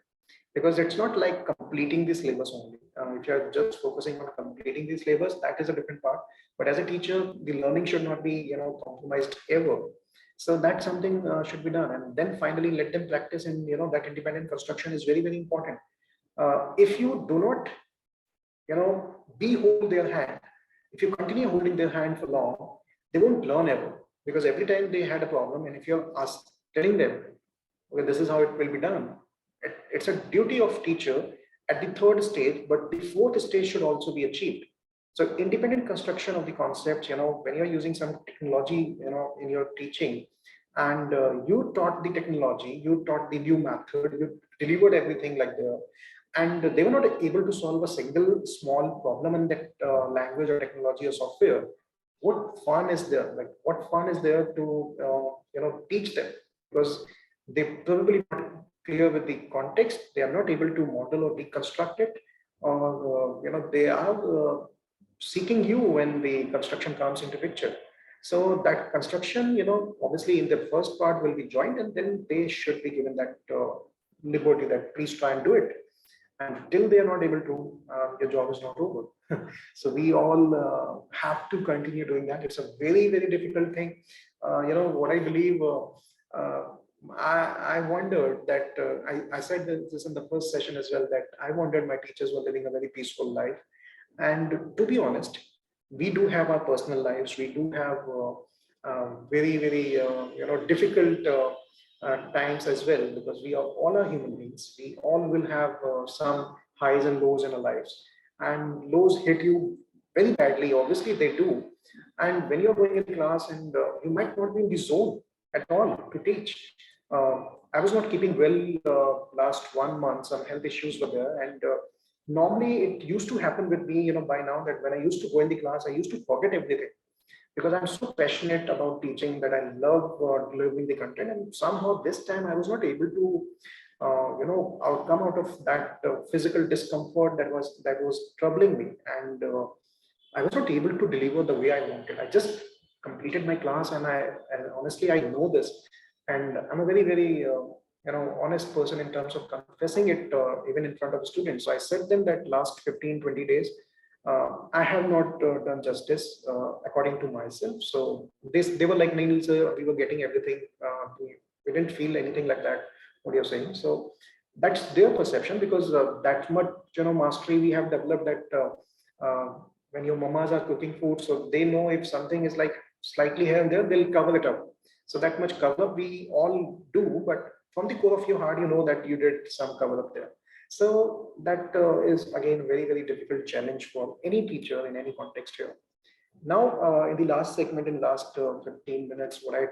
because it's not like completing the syllabus only. If you're just focusing on completing the syllabus, that is a different part. But as a teacher, the learning should not be, compromised ever. So that's something should be done. And then finally, let them practice. And that independent construction is very, very important. If you do not, be hold their hand, if you continue holding their hand for long, they won't learn ever, because every time they had a problem, and if you're telling them, okay, this is how it will be done, it's a duty of teacher at the third stage, but the fourth stage should also be achieved. So independent construction of the concept, when you're using some technology, in your teaching, and you taught the technology, you taught the new method, you delivered everything like that, and they were not able to solve a single small problem in that language or technology or software. What fun is there? Like, what fun is there to teach them? Because they probably not clear with the context, they are not able to model or deconstruct it, or they are seeking you when the construction comes into picture. So that construction, obviously in the first part will be joined, and then they should be given that liberty that please try and do it. And till they are not able to, your job is not over. So we all have to continue doing that. It's a very, very difficult thing. What I believe, I wondered that, I said this in the first session as well, that I wondered my teachers were living a very peaceful life. And to be honest, we do have our personal lives. We do have very, very, difficult times as well, because we are all are human beings. We all will have some highs and lows in our lives, and lows hit you very badly. Obviously, they do. And when you're going in class, and you might not be in the zone at all to teach. I was not keeping well last 1 month. Some health issues were there, and normally it used to happen with me, by now, that when I used to go in the class, I used to forget everything, because I'm so passionate about teaching that I love delivering the content. And somehow this time I was not able to, come out of that physical discomfort that was troubling me, and I was not able to deliver the way I wanted. I just completed my class, and honestly I know this, and I'm a very, very honest person in terms of confessing it, even in front of students. So I said them that last 15-20 days I have not done justice according to myself. So they were like, Neil sir, we were getting everything, we didn't feel anything like that what you're saying. So that's their perception, because that much mastery we have developed, that when your mamas are cooking food, so they know if something is like slightly here and there, they'll cover it up. So that much cover up we all do, but from the core of your heart, you know that you did some cover up there. So that is again very, very difficult challenge for any teacher in any context here. Now, in the last segment, in the last 15 minutes, what I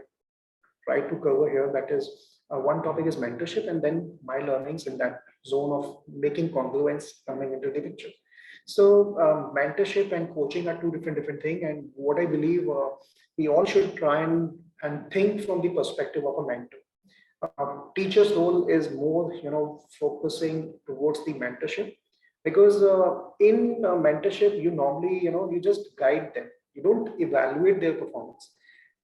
try to cover here, that is one topic is mentorship, and then my learnings in that zone of making congruence coming into the picture. So mentorship and coaching are two different things, and what I believe we all should try and think from the perspective of a mentor. Teacher's role is more, focusing towards the mentorship, because in mentorship, you normally, you just guide them. You don't evaluate their performance.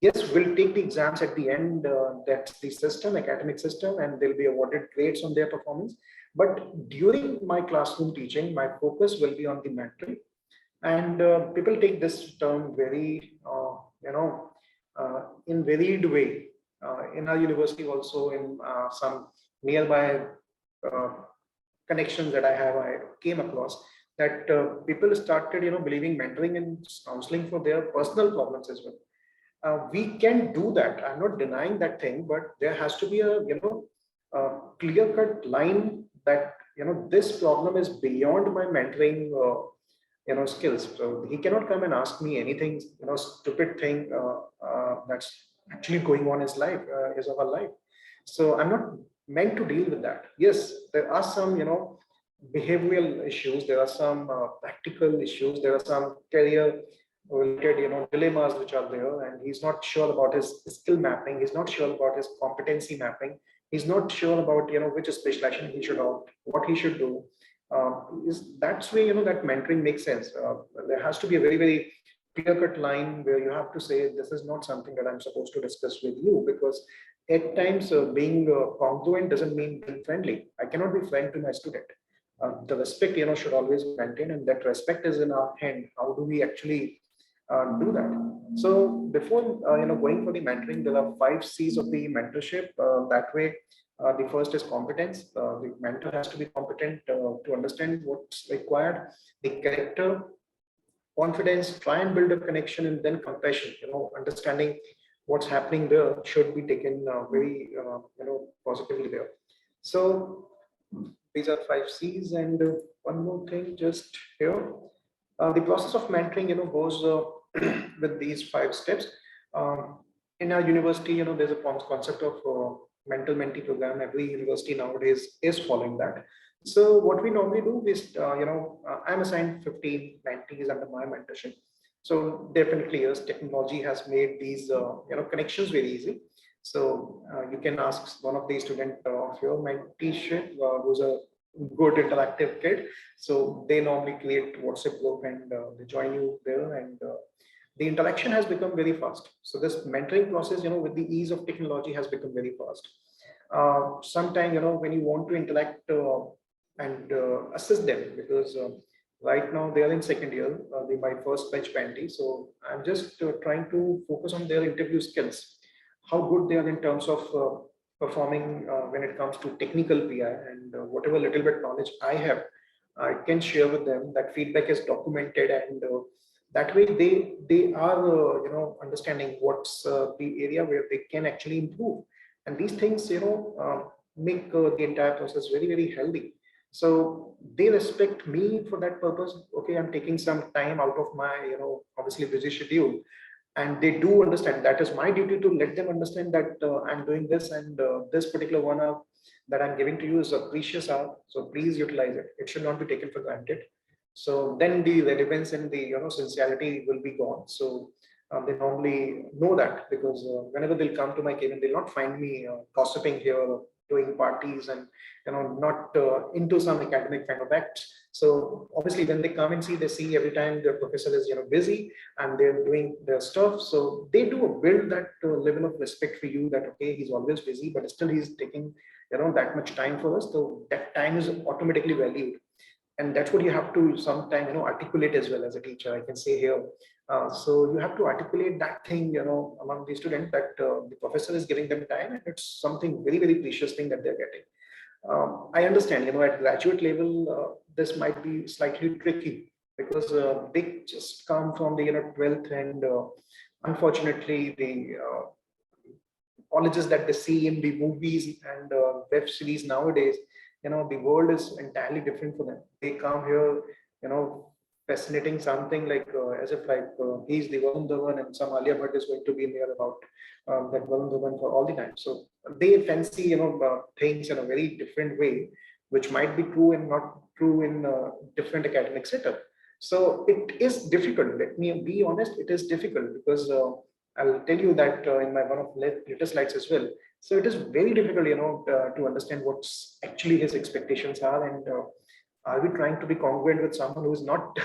Yes, we'll take the exams at the end. That's the system, academic system, and they'll be awarded grades on their performance. But during my classroom teaching, my focus will be on the mentoring. And people take this term very, in varied way. in our university also, in some nearby connections that I have, I came across that people started, believing mentoring and counseling for their personal problems as well. We can do that. I'm not denying that thing, but there has to be a, clear-cut line that, this problem is beyond my mentoring, skills. So he cannot come and ask me anything, stupid thing that's actually going on in his life, his or her life. So I'm not meant to deal with that. Yes, there are some, behavioral issues. There are some practical issues. There are some career related, dilemmas which are there, and he's not sure about his skill mapping. He's not sure about his competency mapping. He's not sure about, which specialization he should opt, what he should do. That's where, that mentoring makes sense. There has to be a very, very clear-cut line where you have to say, this is not something that I'm supposed to discuss with you, because at times being congruent doesn't mean being friendly. I cannot be friend to my student. The respect, should always be maintained, and that respect is in our hand. How do we actually do that? So before going for the mentoring, there are 5 C's of the mentorship. That way, the first is competence. The mentor has to be competent to understand what's required. The character, confidence, try and build a connection, and then compassion. Understanding what's happening there should be taken very positively there. So these are 5 C's, and one more thing just here. The process of mentoring, goes with these 5 steps. In our university, there's a concept of mentor-mentee program. Every university nowadays is following that. So what we normally do is, I'm assigned 15 mentees under my mentorship. So definitely, yes, technology has made these, connections very easy. So you can ask one of the students of your menteeship who's a good interactive kid. So they normally create WhatsApp group and they join you there, and the interaction has become very fast. So this mentoring process, with the ease of technology, has become very fast. Sometimes, when you want to interact and assist them, because right now they are in second year, they my first batch mentee. So I'm just trying to focus on their interview skills, how good they are in terms of performing when it comes to technical PI, and whatever little bit knowledge I have, I can share with them. That feedback is documented, and that way they are understanding what's the area where they can actually improve, and these things make the entire process very, very healthy. So they respect me for that purpose. Okay, I'm taking some time out of my obviously busy schedule, and they do understand that is my duty to let them understand that I'm doing this, and this particular 1 hour that I'm giving to you is a precious hour, so please utilize it. It should not be taken for granted. So then the relevance and the sincerity will be gone. So they normally know that, because whenever they'll come to my cabin, they'll not find me gossiping here or doing parties and not into some academic kind of acts. So obviously when they come and see, they see every time their professor is busy and they're doing their stuff. So they do build that level of respect for you, that okay, he's always busy, but still he's taking that much time for us. So that time is automatically valued. And that's what you have to sometime articulate as well as a teacher, I can say here. So you have to articulate that thing among the students, that the professor is giving them time, and it's something very, very precious thing that they're getting. I understand at graduate level this might be slightly tricky, because they just come from the 12th, and unfortunately the colleges that they see in the movies and web series nowadays, the world is entirely different for them. They come here, fascinating something like as if like he's the Varun Dhawan, and some Alia Bhatt is going to be near about that Varun Dhawan for all the time. So they fancy things in a very different way, which might be true and not true in different academic setup. So it is difficult. Let me be honest, it is difficult, because I'll tell you that in my one of later slides as well. So it is very difficult, to understand what's actually his expectations are, and are we trying to be congruent with someone who is not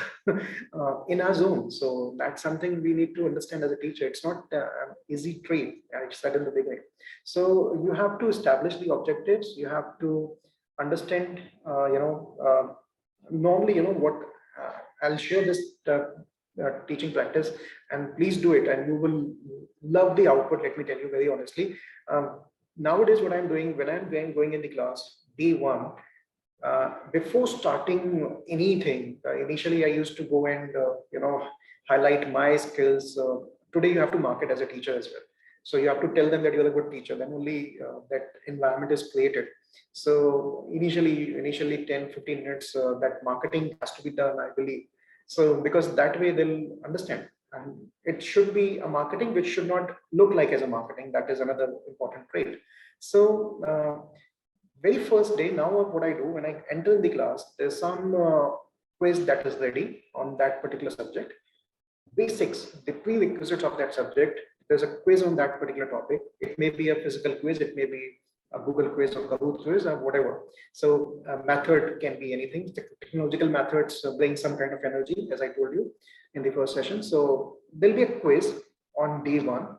in our zone? So that's something we need to understand as a teacher. It's not an easy trait, I said in the beginning. So you have to establish the objectives. You have to understand, normally, what I'll share this teaching practice, and please do it, and you will love the output. Let me tell you very honestly. Nowadays, what I'm doing when I'm going in the class, day one, before starting anything, initially I used to go and highlight my skills. Today you have to market as a teacher as well. So you have to tell them that you're a good teacher. Then only that environment is created. So initially 10, 15 minutes, that marketing has to be done, I believe. So because that way they'll understand. And it should be a marketing which should not look like as a marketing. That is another important trait. So very first day, now what I do when I enter in the class, there's some quiz that is ready on that particular subject. Basics, the prerequisites of that subject. There's a quiz on that particular topic. It may be a physical quiz, it may be a Google quiz or Kahoot quiz or whatever. So method can be anything. Technological methods bring some kind of energy, as I told you in the first session. So there'll be a quiz on day one,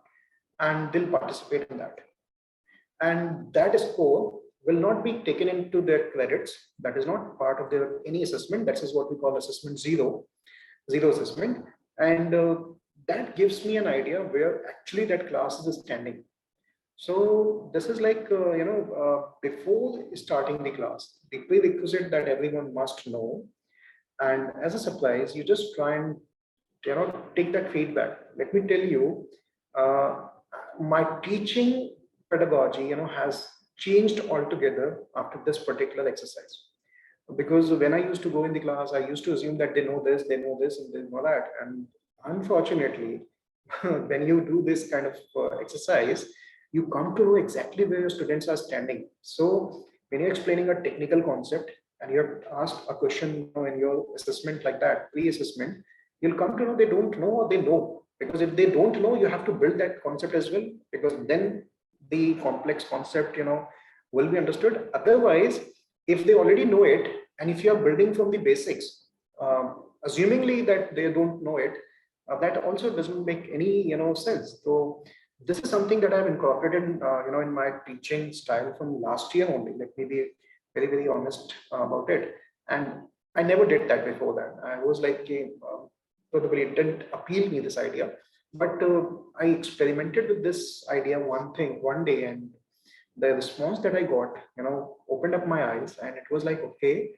and they'll participate in that. And that score will not be taken into their credits. That is not part of their any assessment. That is what we call assessment zero assessment. And that gives me an idea where actually that class is standing. So this is like, before starting the class, the prerequisite that everyone must know. And as a surprise, you just try and, take that feedback. Let me tell you, my teaching pedagogy, has changed altogether after this particular exercise. Because when I used to go in the class, I used to assume that they know this, and they know that. And unfortunately, when you do this kind of exercise, you come to know exactly where your students are standing. So when you're explaining a technical concept and you're asked a question in your assessment like that, pre-assessment, you'll come to know they don't know or they know. Because if they don't know, you have to build that concept as well, because then the complex concept, will be understood. Otherwise, if they already know it, and if you are building from the basics, assumingly that they don't know it, that also doesn't make any sense. So this is something that I've incorporated in my teaching style from last year only. Let me be very, very honest about it. And I never did that before that. I was like, probably it didn't appeal me, this idea. But I experimented with this idea one day, and the response that I got, opened up my eyes, and it was like, okay,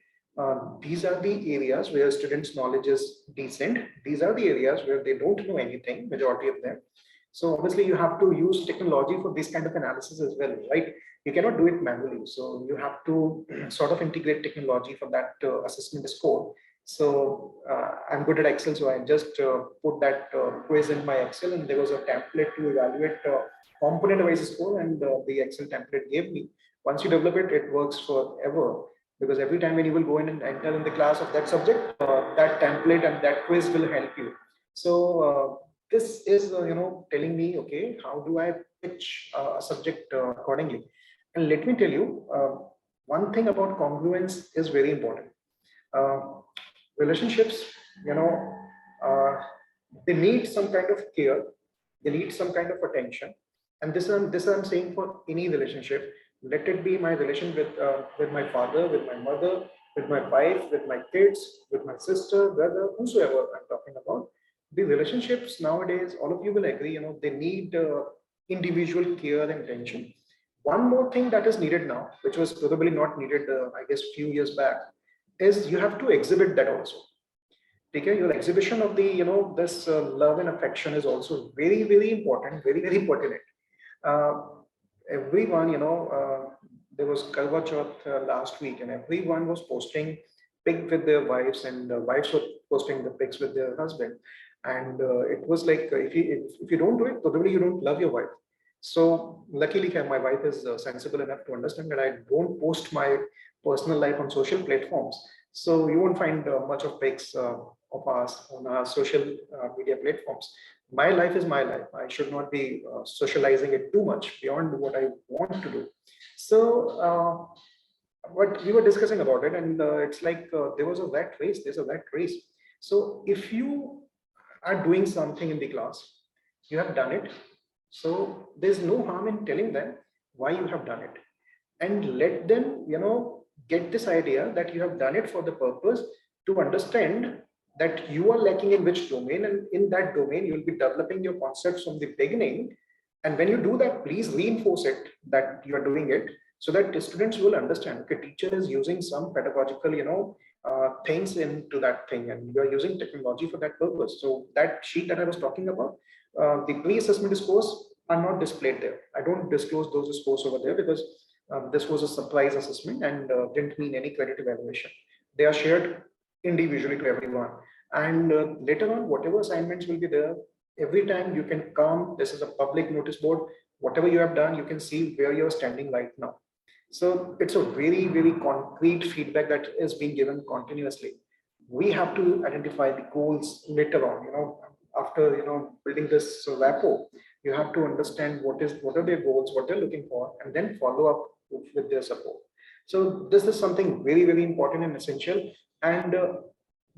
these are the areas where students' knowledge is decent. These are the areas where they don't know anything, majority of them. So obviously you have to use technology for this kind of analysis as well, right? You cannot do it manually. So you have to sort of integrate technology for that assessment score. So I'm good at Excel, so I just put that quiz in my Excel, and there was a template to evaluate component-wise score, and the Excel template gave me. Once you develop it, it works forever, because every time when you will go in and enter in the class of that subject, that template and that quiz will help you. So this is telling me, okay, how do I pitch a subject accordingly? And let me tell you, one thing about congruence is very important. Relationships, they need some kind of care, they need some kind of attention. And this I'm saying for any relationship. Let it be my relation with my father, with my mother, with my wife, with my kids, with my sister, brother, whosoever I'm talking about. The relationships nowadays, all of you will agree, they need individual care and attention. One more thing that is needed now, which was probably not needed, I guess, few years back, is you have to exhibit that also. Okay, your exhibition of the, this love and affection is also very, very important, very, very pertinent. Everyone, there was Karwa Chauth last week, and everyone was posting pic with their wives, and the wives were posting the pics with their husband. And it was like, if you don't do it, probably you don't love your wife. So luckily, my wife is sensible enough to understand that I don't post my personal life on social platforms. So you won't find much of pics of us on our social media platforms. My life is my life. I should not be socializing it too much beyond what I want to do. So what we were discussing about it, and it's like there was a rat race. There's a rat race. So if you are doing something in the class, you have done it. So there's no harm in telling them why you have done it, and let them, get this idea that you have done it for the purpose to understand that you are lacking in which domain, and in that domain you will be developing your concepts from the beginning. And when you do that, please reinforce it that you are doing it, so that the students will understand, okay, teacher is using some pedagogical, things into that thing, and you are using technology for that purpose. So that sheet that I was talking about, the pre-assessment scores are not displayed there. I don't disclose those scores over there because this was a surprise assessment and didn't mean any credit evaluation. They are shared individually to everyone. And later on, whatever assignments will be there, every time you can come, this is a public notice board, whatever you have done, you can see where you're standing right now. So it's a very, very concrete feedback that is being given continuously. We have to identify the goals later on, after, building this rapport, you have to understand what are their goals, what they're looking for, and then follow up with their support. So this is something very, very important and essential. And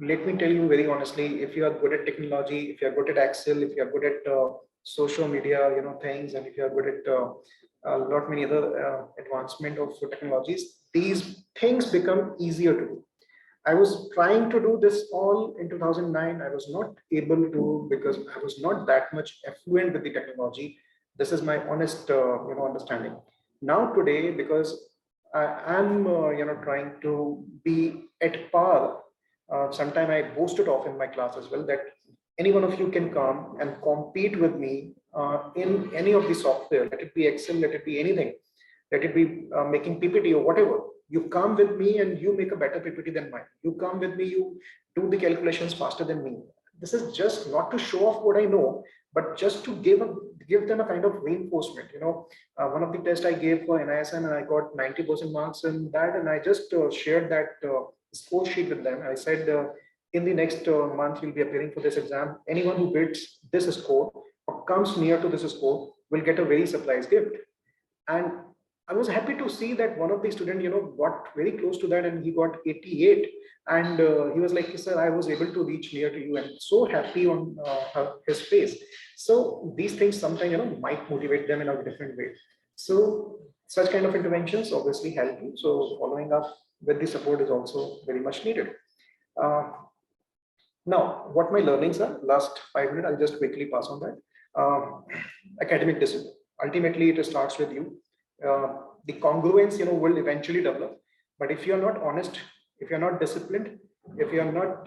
let me tell you very honestly, if you are good at technology, if you are good at Excel, if you are good at social media, things, and if you are good at a lot many other advancement of technologies, these things become easier to do. I was trying to do this all in 2009. I was not able to because I was not that much affluent with the technology. This is my honest, understanding. Now today, because I am, trying to be at par. Sometime I boast it off in my class as well that any one of you can come and compete with me in any of the software. Let it be Excel, let it be anything, let it be making PPT or whatever. You come with me and you make a better PPT than mine. You come with me, you do the calculations faster than me. This is just not to show off what I know, but just to give them a kind of reinforcement. One of the tests I gave for NISM, and I got 90% marks in that, and I just shared that score sheet with them. I said, in the next month, you'll be appearing for this exam. Anyone who beats this score or comes near to this score will get a very surprise gift. And I was happy to see that one of the students, got very close to that, and he got 88. And he was like, sir, I was able to reach near to you, and so happy on his face. So these things sometimes, might motivate them in a different way. So such kind of interventions obviously help you. So following up with the support is also very much needed. Now, what my learnings are, last 5 minutes, I'll just quickly pass on that. Academic discipline. Ultimately, it starts with you. The congruence, will eventually develop. But if you're not honest, if you're not disciplined, if you're not,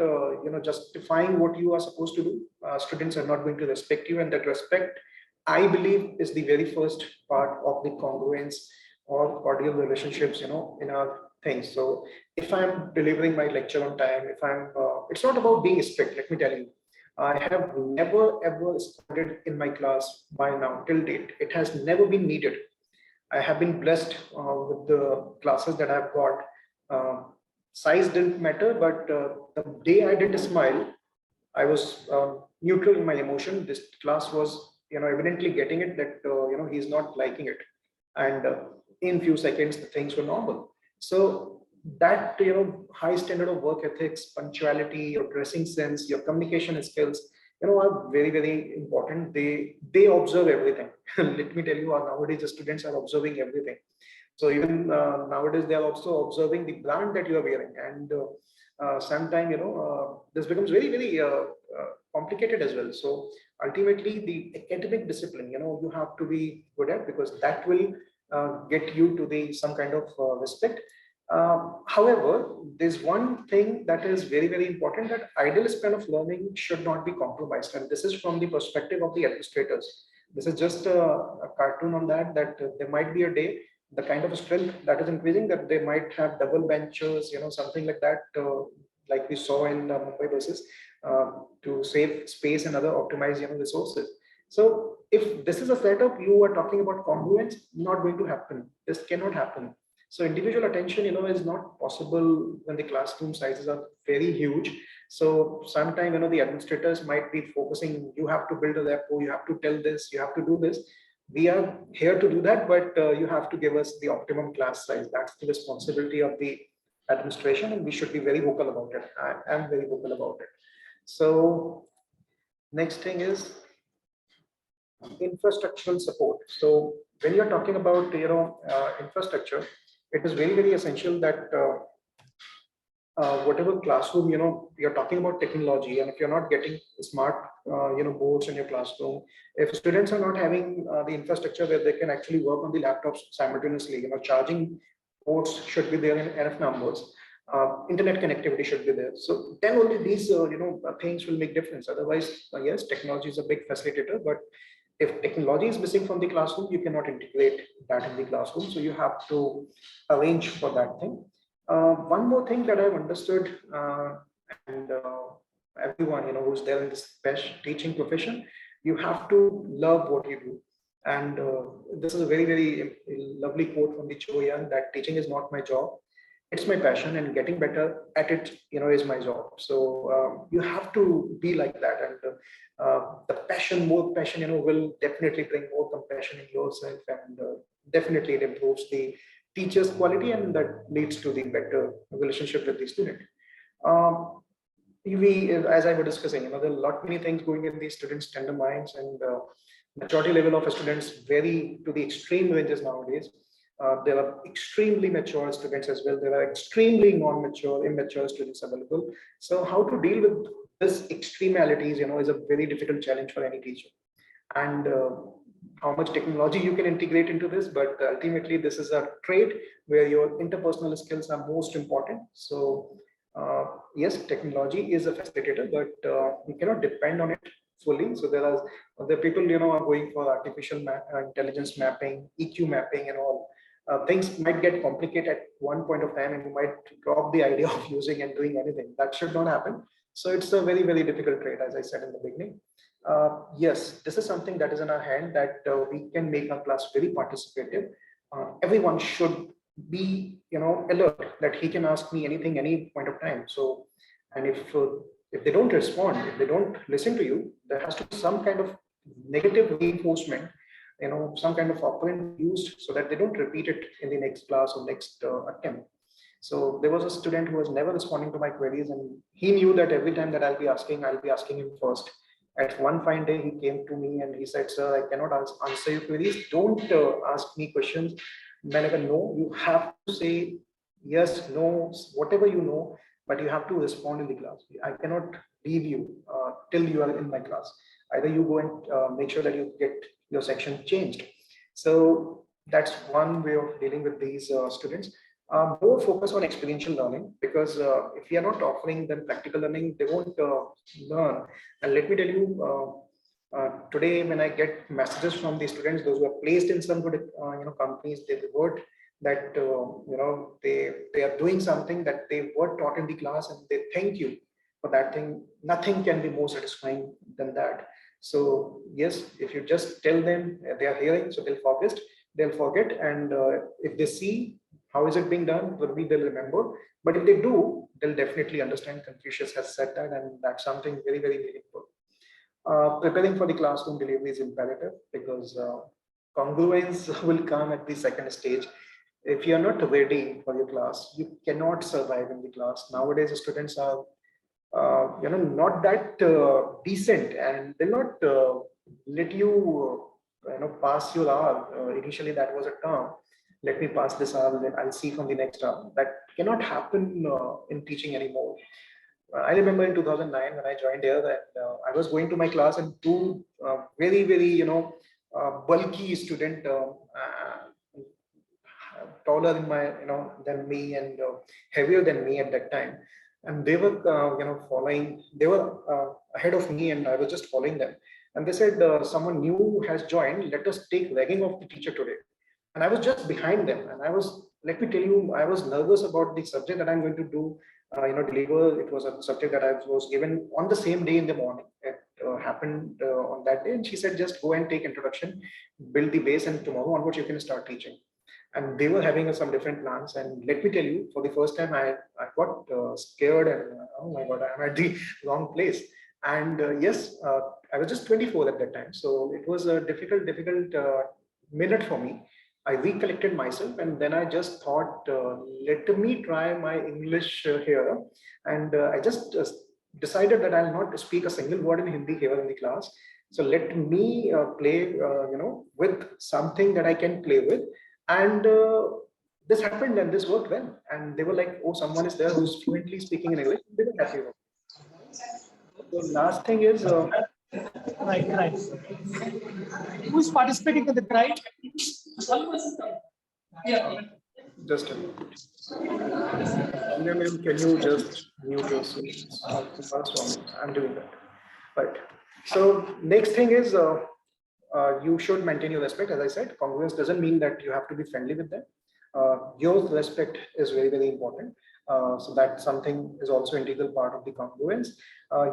justifying what you are supposed to do, students are not going to respect you. And that respect, I believe, is the very first part of the congruence or cordial relationships, in our things. So if I'm delivering my lecture on time, if I'm, it's not about being strict, let me tell you. I have never ever studied in my class by now till date. It has never been needed. I have been blessed with the classes that I've got. Size didn't matter, but the day I did smile, I was neutral in my emotion. This class was, evidently getting it that, he's not liking it. And in few seconds, the things were normal. So that, high standard of work ethics, punctuality, your dressing sense, your communication skills, are very, very important. They observe everything. Let me tell you, nowadays the students are observing everything. So even nowadays they are also observing the brand that you are wearing, and sometimes this becomes very, very complicated as well. So ultimately, the academic discipline, you have to be good at, because that will get you to the some kind of respect. However, there's one thing that is very, very important, that ideal span of learning should not be compromised. And this is from the perspective of the administrators. This is just a cartoon on that there might be a day, the kind of strength that is increasing, that they might have double benches, something like that, like we saw in Mumbai buses, to save space and other optimize, resources. So if this is a setup, you are talking about congruence, not going to happen. This cannot happen. So individual attention, is not possible when the classroom sizes are very huge. So sometimes, the administrators might be focusing, you have to build a rapport, you have to tell this, you have to do this. We are here to do that, but you have to give us the optimum class size. That's the responsibility of the administration, and we should be very vocal about it. I am very vocal about it. So next thing is infrastructural support. So when you're talking about, infrastructure, it is very, very essential that whatever classroom, you're talking about technology, and if you're not getting smart, boards in your classroom, if students are not having the infrastructure where they can actually work on the laptops simultaneously, charging ports should be there in enough numbers, internet connectivity should be there. So then only these, things will make difference. Otherwise, yes, technology is a big facilitator, but if technology is missing from the classroom, you cannot integrate that in the classroom. So you have to arrange for that thing. One more thing that I've understood, and everyone who's there in this teaching profession, you have to love what you do. And this is a very, very lovely quote from the Cho Young, that teaching is not my job, it's my passion, and getting better at it is my job. So you have to be like that, and the passion, more passion, will definitely bring more compassion in yourself, and definitely it improves the teacher's quality, and that leads to the better relationship with the student. As I was discussing, there are a lot many things going in the students' tender minds, and maturity level of students vary to the extreme ranges nowadays. There are extremely mature students as well. There are extremely non-mature, immature students available. So how to deal with this extremalities, is a very difficult challenge for any teacher. And how much technology you can integrate into this, but ultimately this is a trait where your interpersonal skills are most important. So yes, technology is a facilitator, but we cannot depend on it fully. So there are the people, are going for artificial intelligence mapping, EQ mapping, and all. Things might get complicated at one point of time, and you might drop the idea of using and doing anything. That should not happen. So it's a very, very difficult trait, as I said in the beginning. Yes, this is something that is in our hand, that we can make our class very participative. Everyone should be, alert that he can ask me anything, any point of time. So, and if they don't respond, if they don't listen to you, there has to be some kind of negative reinforcement, some kind of operant used, so that they don't repeat it in the next class or next attempt. So there was a student who was never responding to my queries, and he knew that every time that I'll be asking him first. At one fine day, he came to me and he said, "Sir, I cannot answer your queries. Don't ask me questions." Whenever no, you have to say yes, no, whatever you know, but you have to respond in the class. I cannot leave you till you are in my class. Either you go and make sure that you get your section changed. So that's one way of dealing with these students. More focus on experiential learning, because if we are not offering them practical learning, they won't learn. And let me tell you, today when I get messages from the students, those who are placed in some good companies, they revert that they are doing something that they were taught in the class, and they thank you for that thing. Nothing can be more satisfying than that. So yes, if you just tell them, they are hearing, so they'll forget, and if they see how is it being done, probably they'll remember. But if they do, they'll definitely understand. Confucius has said that, and that's something very, very meaningful. Preparing for the classroom delivery is imperative, because congruence will come at the second stage. If you're not ready for your class, you cannot survive in the class. Nowadays, the students are not that decent, and they'll not let you pass your hour. Initially that was a term, let me pass this hour, then I'll see from the next hour. That cannot happen in teaching anymore. I remember in 2009 when I joined here, that I was going to my class, and two very, very bulky student, taller than me, and heavier than me at that time, and they were following. They were ahead of me, and I was just following them. And they said, "Someone new has joined. Let us take ragging of the teacher today." And I was just behind them, and I was. Let me tell you, I was nervous about the subject that I'm going to do. Deliver. It was a subject that I was given on the same day in the morning. It happened on that day, and she said, "Just go and take introduction, build the base, and tomorrow onwards you can start teaching." And they were having some different plans. And let me tell you, for the first time, I got scared, and oh my God, I'm at the wrong place. And yes, I was just 24 at that time. So it was a difficult minute for me. I recollected myself, and then I just thought, let me try my English here. And I just decided that I'll not speak a single word in Hindi here in the class. So let me play, with something that I can play with. And this happened and this worked well. And they were like, oh, someone is there who's fluently speaking in English. They were happy. The last thing is, Right. Who's participating in the trial? Yeah. just a minute. Anya ma'am, can you just mute yourself? I'm doing that. Right. So next thing is, you should maintain your respect. As I said, congruence doesn't mean that you have to be friendly with them. Your respect is very, very important. So that something is also integral part of the congruence.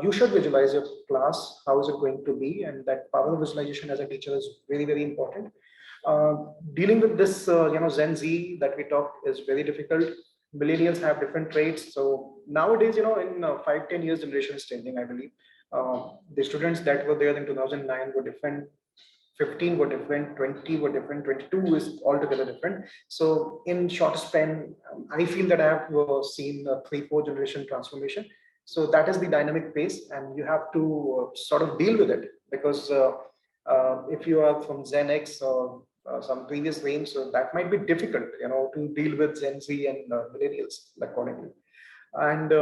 You should visualize your class, how is it going to be, and that power of visualization as a teacher is very, very important. Dealing with this, Gen Z that we talked is very difficult. Millennials have different traits. So nowadays, in 5-10 years, generation is changing, I believe. The students that were there in 2009 were different. 15 were different, 20 were different, 22 is altogether different. So in short span, I feel that I have seen a 3-4 generation transformation. So that is the dynamic pace, and you have to sort of deal with it, because if you are from Gen X or some previous range, so that might be difficult, to deal with Gen Z and millennials accordingly. And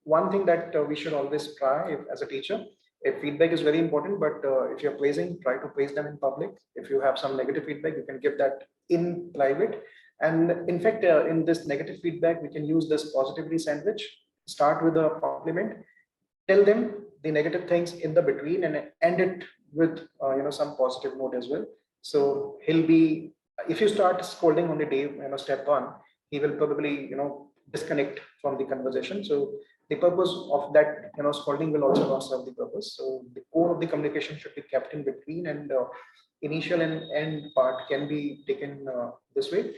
one thing that we should always try as a teacher, if feedback is very important, but if you're praising, try to praise them in public. If you have some negative feedback, you can give that in private. And in fact, in this negative feedback, we can use this positively sandwich. Start with a compliment, tell them the negative things in the between, and end it with some positive note as well. So he'll be, if you start scolding on the day, step one, he will probably disconnect from the conversation. So the purpose of that scolding will also not serve the purpose. So the core of the communication should be kept in between, and initial and end part can be taken this way.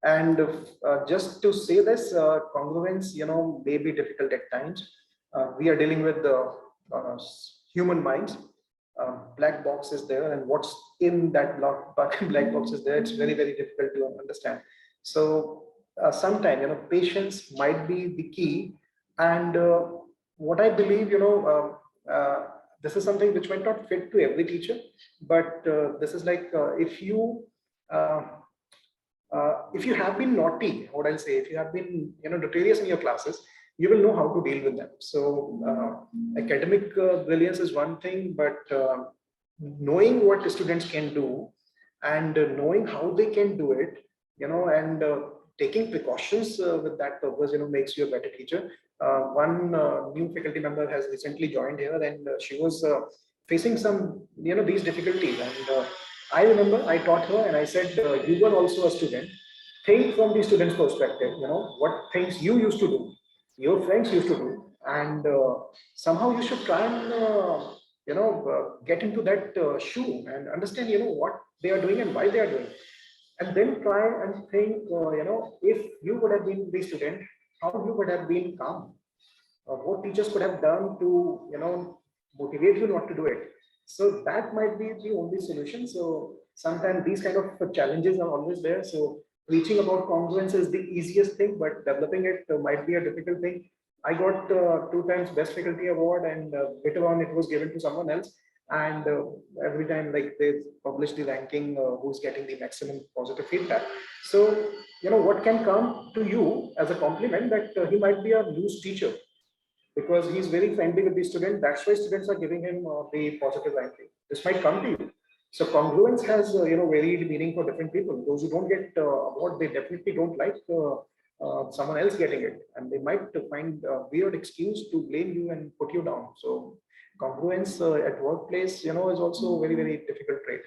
And just to say this, congruence may be difficult at times. We are dealing with the human minds. Black box is there, and what's in that black box is there, it's very, very difficult to understand. So sometimes patience might be the key. And what I believe, this is something which might not fit to every teacher, but this is like, if you have been naughty, what I'll say, if you have been notorious in your classes, you will know how to deal with them. So academic brilliance is one thing, but knowing what the students can do, and knowing how they can do it, and taking precautions with that purpose, makes you a better teacher. One new faculty member has recently joined here, and she was facing some, these difficulties. And I remember I taught her, and I said, you were also a student. Think from the student's perspective, what things you used to do, your friends used to do, and somehow you should try and get into that shoe and understand what they are doing and why they are doing, and then try and think if you would have been the student, how you would have been calm, what teachers could have done to motivate you not to do it. So that might be the only solution. So sometimes these kind of challenges are always there. So preaching about congruence is the easiest thing, but developing it might be a difficult thing. I got 2 times best faculty award, and later on it was given to someone else. And every time, like, they publish the ranking, who's getting the maximum positive feedback. So what can come to you as a compliment, that he might be a loose teacher because he's very friendly with the student. That's why students are giving him the positive ranking. This might come to you. So congruence has varied meaning for different people. Those who don't get award, they definitely don't like someone else getting it, and they might find a weird excuse to blame you and put you down. So congruence at workplace, is also very, very difficult trait.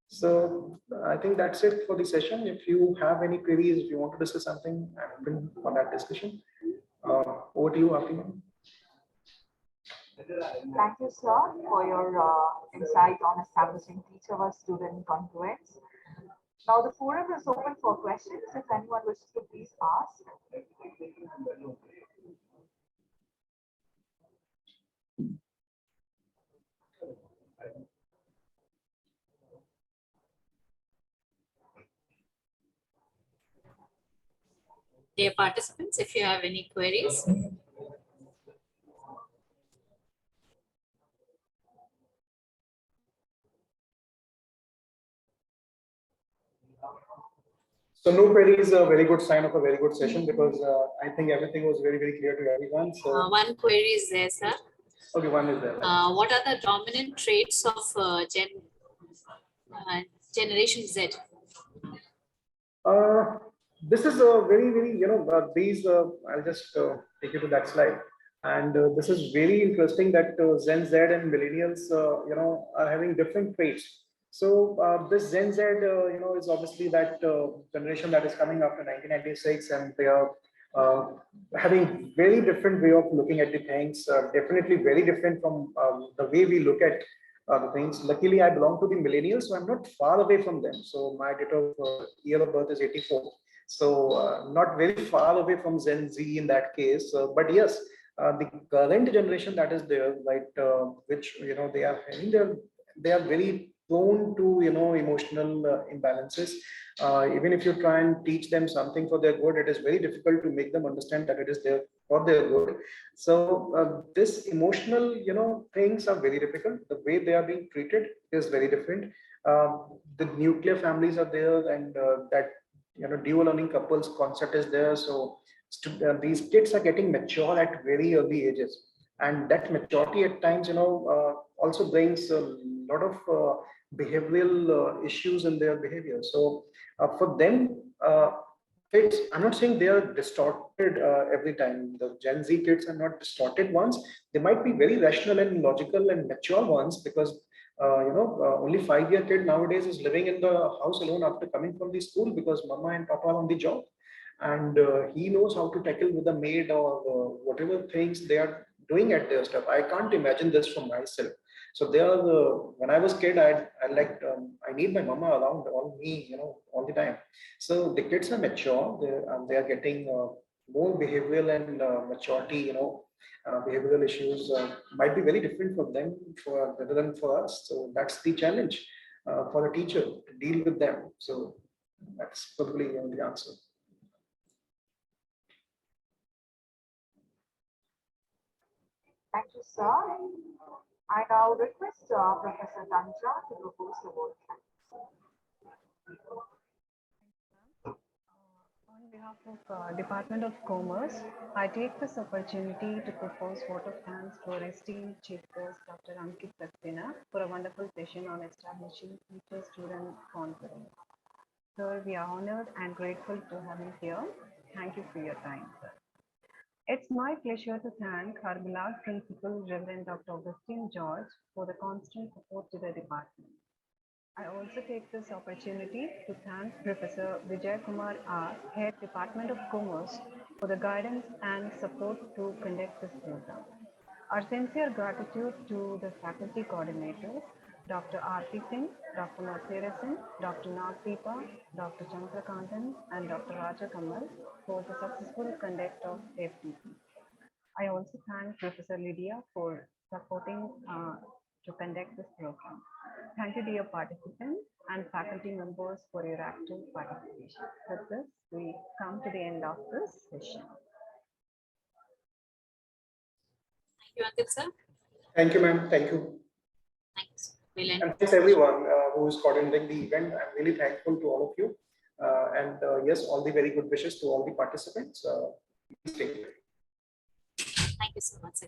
So I think that's it for the session. If you have any queries, if you want to discuss something, I'm open for that discussion. Over to you, Afina. Thank you, sir, for your insight on establishing teacher-student congruence. Now the forum is open for questions. If anyone wishes to please ask. Dear participants, if you have any queries, So no query is a very good sign of a very good session because I think everything was very, very clear to everyone. So One query is there, sir. okay, one is there. What are the dominant traits of Generation Z? This is a very, very, these, I'll just take you to that slide. And this is very interesting that Gen Z and millennials, are having different traits. So this Gen Z, is obviously that generation that is coming after 1996, and they are having very different way of looking at the things, definitely very different from the way we look at the things. Luckily, I belong to the millennials, so I'm not far away from them. So my date of year of birth is 84. So not very far away from Gen Z in that case. But yes, the current generation that is there, right, which they are having, they are very prone to emotional imbalances. Even if you try and teach them something for their good, it is very difficult to make them understand that it is there for their good. So this emotional things are very difficult. The way they are being treated is very different. The nuclear families are there, and that dual learning couples concept is there. So these kids are getting mature at very early ages, and that maturity at times also brings a lot of behavioral issues in their behavior. So for them, kids, I'm not saying they are distorted every time. The Gen Z kids are not distorted ones. They might be very rational and logical and mature ones, because only 5-year kid nowadays is living in the house alone after coming from the school because mama and papa are on the job, and he knows how to tackle with a maid or whatever things they are doing at their stuff. I can't imagine this for myself. So they are when I was kid, I liked I need my mama around all me, all the time. So the kids are mature. They are getting more behavioral and maturity. Behavioral issues might be very different for them rather than for us. So that's the challenge for a teacher to deal with them. So that's probably the answer. Thank you, sir. I now request Professor Tanja to propose the vote. On behalf of Department of Commerce, I take this opportunity to propose vote of thanks to our esteemed Chief Guest, Dr. Ankit Saxena, for a wonderful session on establishing teacher-student confidence. Sir, we are honored and grateful to have you here. Thank you for your time, sir. It's my pleasure to thank our beloved Principal, Reverend Dr. Augustine George, for the constant support to the department. I also take this opportunity to thank Professor Vijay Kumar R, Head Department of Commerce, for the guidance and support to conduct this program. Our sincere gratitude to the faculty coordinators, Dr. R.P. Singh, Dr. Mathura, Dr. Nagdeepa, Dr. Chandrakantan, and Dr. Raja Kamal for the successful conduct of FDP. I also thank Professor Lydia for supporting to conduct this program. Thank you, dear participants and faculty members, for your active participation. With this, we come to the end of this session. Thank you, Ankit, sir. Thank you, ma'am. Thank you. Thanks. We'll end. And thanks everyone who is coordinating the event. I'm really thankful to all of you. And yes, all the very good wishes to all the participants. Stay tuned. Thank you so much, sir.